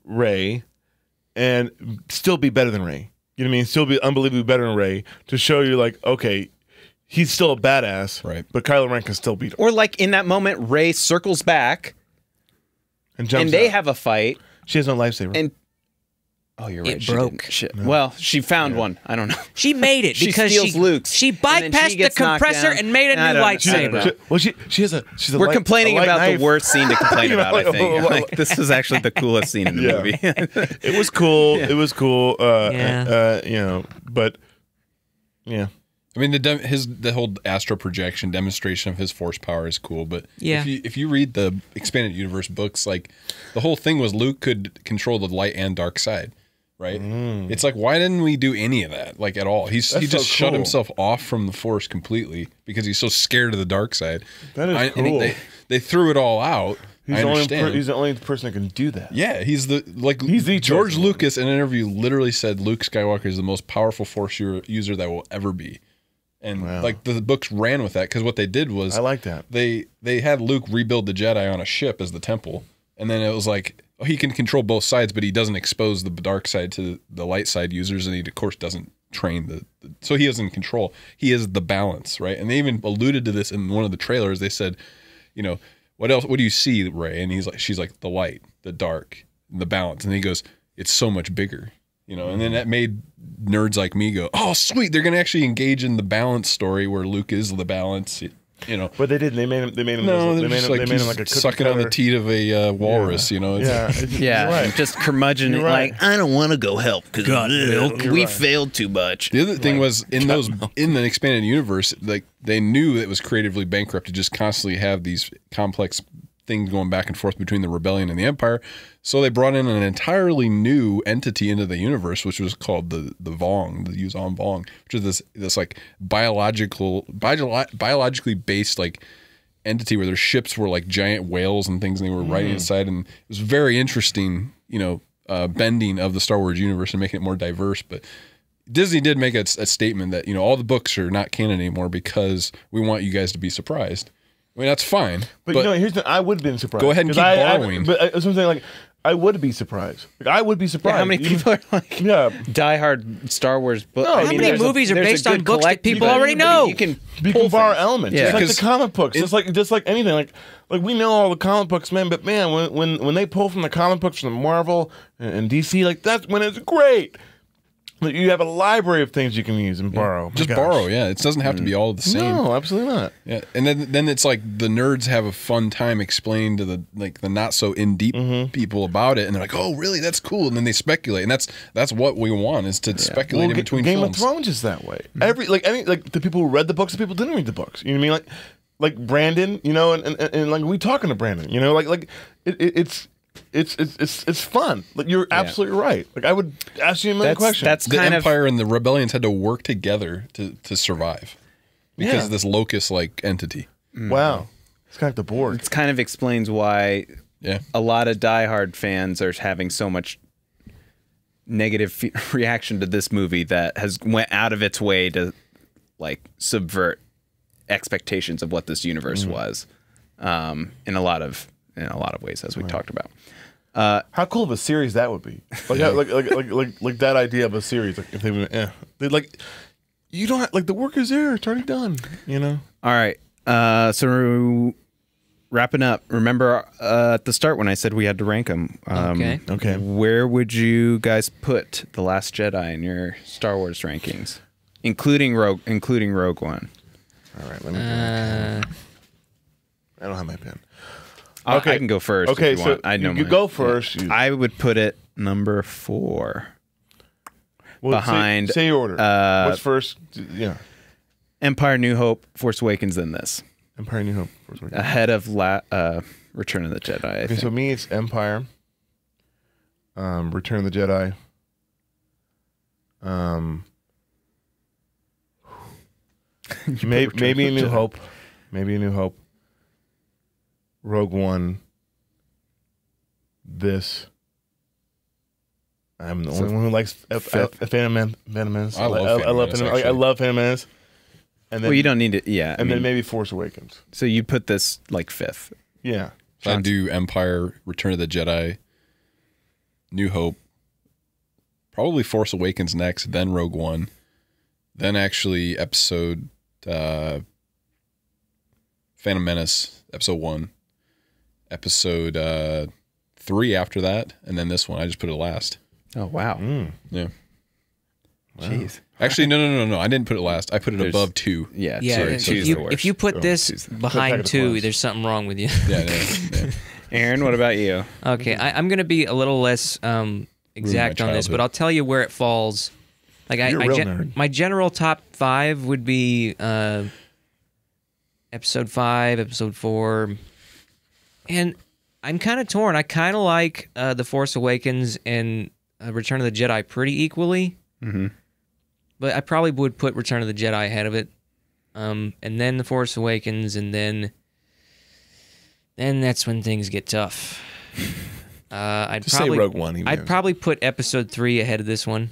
Rey and still be better than Rey. You know what I mean? Still be unbelievably better than Rey to show you, like, okay, he's still a badass, Right. but Kylo Ren can still beat him. Or like in that moment, Rey circles back And jumps and they out. have a fight. She has no lightsaber. And you're right. It she broke. didn't. Shit. Well, she found one. I don't know. She made it She because steals Luke's, she and then she bypassed the gets knocked compressor down. and made a I new don't know. I don't know. lightsaber. Well, she's a We're light- complaining a light about knife. the worst scene to complain You know, about. I like, think well, like, this was actually the coolest scene in the Yeah. movie. It was cool. It was cool. Yeah. But yeah. I mean, the whole astral projection demonstration of his force power is cool, but Yeah. if you read the expanded universe books, like the whole thing was Luke could control the light and dark side, right? It's like, why didn't we do any of that, like, at all? He That's just so shut cool. himself off from the force completely because he's so scared of the dark side. That is and cool. they threw it all out. He's I the, understand. he's the only person that can do that. Yeah, he's the chosen George one. Lucas in an interview literally said Luke Skywalker is the most powerful force user that will ever be. And Wow. like the books ran with that because what they did was I like that. they had Luke rebuild the Jedi on a ship as the temple, and then it was like, oh, he can control both sides, but he doesn't expose the dark side to the light side users, and he of course doesn't train so he is in control. He is the balance, right? And they even alluded to this in one of the trailers. They said, what else? What do you see, Rey? And she's like, the light, the dark, the balance, and he goes, it's so much bigger. And then that made nerds like me go, oh, sweet, they're going to actually engage in the balance story where Luke is the balance, But they didn't. They made him. No, they they're made just him. like, They made him like a he's cookie sucking on the cutter. teat of a walrus, It's, Yeah, You're right. just curmudgeon it You're right. like, I don't want to go help because You're we right. failed too much. The other thing was in the expanded universe, like they knew it was creatively bankrupt to just constantly have these complex things going back and forth between the rebellion and the Empire. So they brought in an entirely new entity into the universe, which was called the Vong, the Yuzon Vong, which is this like biologically based like entity where their ships were like giant whales and things, and they were riding inside, and it was very interesting, bending of the Star Wars universe and making it more diverse. But Disney did make a statement that, all the books are not canon anymore because we want you guys to be surprised. I mean, that's fine. But here's the I would have been surprised. Go ahead and keep borrowing. But that's what I'm saying. Like, I would be surprised. Like, I would be surprised. Yeah, how many people are like diehard Star Wars books? No, How many movies are based on books that people already know? You can borrow elements. Yeah. It's like the comic books. Just like anything. Like we know all the comic books, man. But man, when they pull from the comic books from Marvel and DC, like that's when it's great. Like, you have a library of things you can use and borrow. Just borrow, yeah. It doesn't have to be all the same. No, absolutely not. Yeah, and then it's like the nerds have a fun time explaining to the not so in deep people about it, and they're like, "Oh, really? That's cool." And then they speculate, and that's what we want is to speculate in between Game films. of Thrones is that way. The people who read the books, the people who didn't read the books. You know what I mean? Like Brandon, and like we talking to Brandon, it's fun. Like you're absolutely right. Like I would ask you a million questions. That's The kind Empire and the rebellions had to work together to survive because of this locust like entity. Wow, it's kind of like the Borg. It kind of explains why Yeah, a lot of diehard fans are having so much negative reaction to this movie that has went out of its way to like subvert expectations of what this universe was in a lot of ways, as we talked about. How cool of a series that would be! Like that idea of a series. Like if they like you don't have, like the work is there. It's already done. All right. So wrapping up. Remember at the start when I said we had to rank them. Okay. Where would you guys put The Last Jedi in your Star Wars rankings, including Rogue One? All right. Let me. I don't have my pen. Okay. I can go first. Okay, if you so want. I know you go first. I would put it number 4. Well, behind. Say your order. What's first? Yeah. Empire, New Hope, Force Awakens, then this. Empire, New Hope. Force Awakens. Ahead of Return of the Jedi. I think. So me, it's Empire. Return of the Jedi. Maybe a New Hope. Maybe a New Hope. Rogue One. This. I'm the only one who likes Phantom Menace. I love Phantom Menace. And then, Well, you don't need it. Yeah. And then maybe Force Awakens. So you put this like 5th. Yeah. I'd do Empire, Return of the Jedi, New Hope, probably Force Awakens next, then Rogue One, then actually Episode Phantom Menace, Episode 1, Episode 3 after that, and then this one. I just put it last. Oh, wow. Yeah. Jeez. Actually, no. I didn't put it last. I put it above 2. Yeah. Yeah, sorry, two's the worst. if you put this two's the- behind 2, there's something wrong with you. Yeah. Aaron, what about you? Okay, I'm going to be a little less exact on this, but I'll tell you where it falls. Like You're a real nerd. My general top 5 would be Episode 5, Episode 4, and I'm kind of torn. I kind of like The Force Awakens and Return of the Jedi pretty equally, but I probably would put Return of the Jedi ahead of it, and then The Force Awakens, and then that's when things get tough. I'd Just probably say Rogue One. I'd probably put Episode 3 ahead of this one,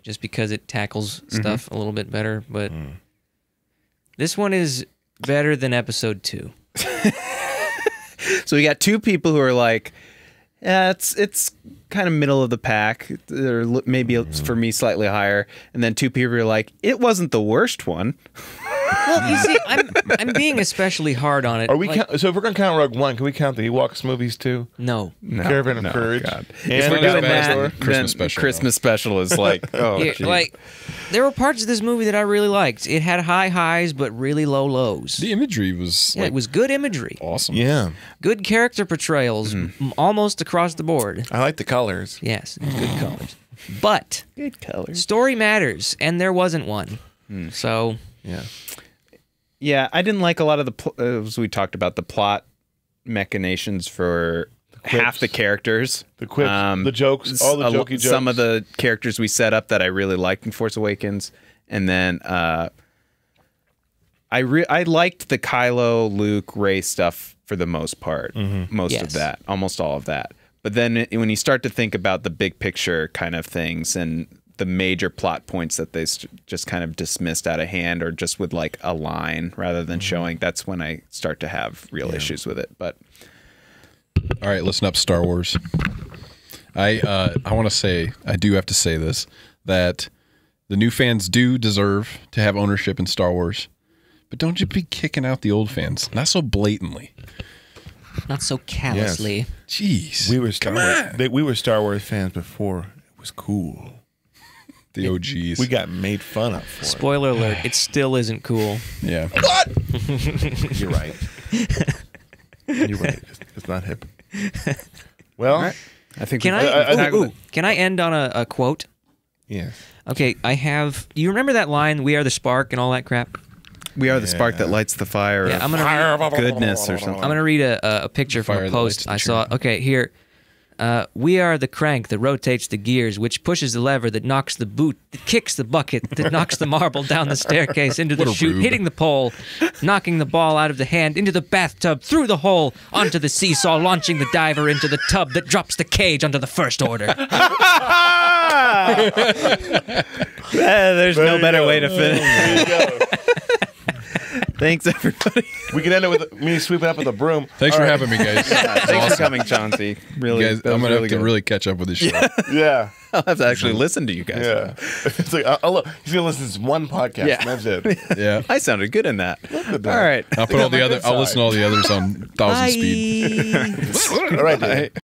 just because it tackles stuff a little bit better. But this one is better than Episode 2. So we got 2 people who are like, yeah, it's kind of middle of the pack. Or maybe it's for me slightly higher. And then 2 people who are like, it wasn't the worst one. Well, you see, I'm being especially hard on it. Are we so if we're gonna count Rogue One, can we count the Ewoks movies too? No. Caravan of Courage. God. And If we're not doing bad, that, then then Christmas special, Christmas special is like, oh, Yeah, geez. like, there were parts of this movie that I really liked. It had high highs, but really low lows. The imagery was Yeah, it was good imagery. awesome. Yeah, Good character portrayals almost across the board. I like the colors. Yes, good colors. But good colors. story matters, and there wasn't one. So yeah. Yeah, I didn't like a lot of the, as we talked about, the plot machinations for half the characters. The quips, the jokes, all the jokey jokes. Some of the characters we set up that I really liked in Force Awakens. And then I liked the Kylo, Luke, Rey stuff for the most part. Most of that. Almost all of that. But then when you start to think about the big picture kind of things and the major plot points that they just kind of dismissed out of hand or just with like a line rather than showing, that's when I start to have real issues with it. But all right, listen up, Star Wars. I want to say, I do have to say this, that the new fans do deserve to have ownership in Star Wars, but don't you be kicking out the old fans. Not so blatantly. Not so callously. Jeez. We were Star Wars fans before it was cool. The OGs. We got made fun of for Spoiler alert, it still isn't cool. Yeah. it. You're right. You're right. It's not hip. Well, I think Can can I end on a quote? yes. Okay, I have. You remember that line, "We are the spark" and all that crap? we are the spark that lights the fire Yeah, of I'm gonna goodness or something. I'm gonna read a picture from Fire a that lights post the I saw. Okay, here. We are the crank that rotates the gears, which pushes the lever that knocks the boot, that kicks the bucket, that knocks the marble down the staircase into the What a chute, rube. hitting the pole, knocking the ball out of the hand, into the bathtub, through the hole, onto the seesaw, launching the diver into the tub that drops the cage onto the first order. There's no better way to finish. There you go. Thanks, everybody. We can end it with me sweeping up with a broom. Thanks for having me, guys. Thanks for coming, Chauncey. Really, You guys, that I'm was gonna really have to good. really catch up with this show. Yeah. I'll have to actually listen to you guys. Yeah. It's like, look, he's going to listen to this one podcast. Yeah. And that's it. Yeah. I sounded good in that. at that. All right. I'll put all the other. I'll listen to all the others on 1,000 speed. All right, dude.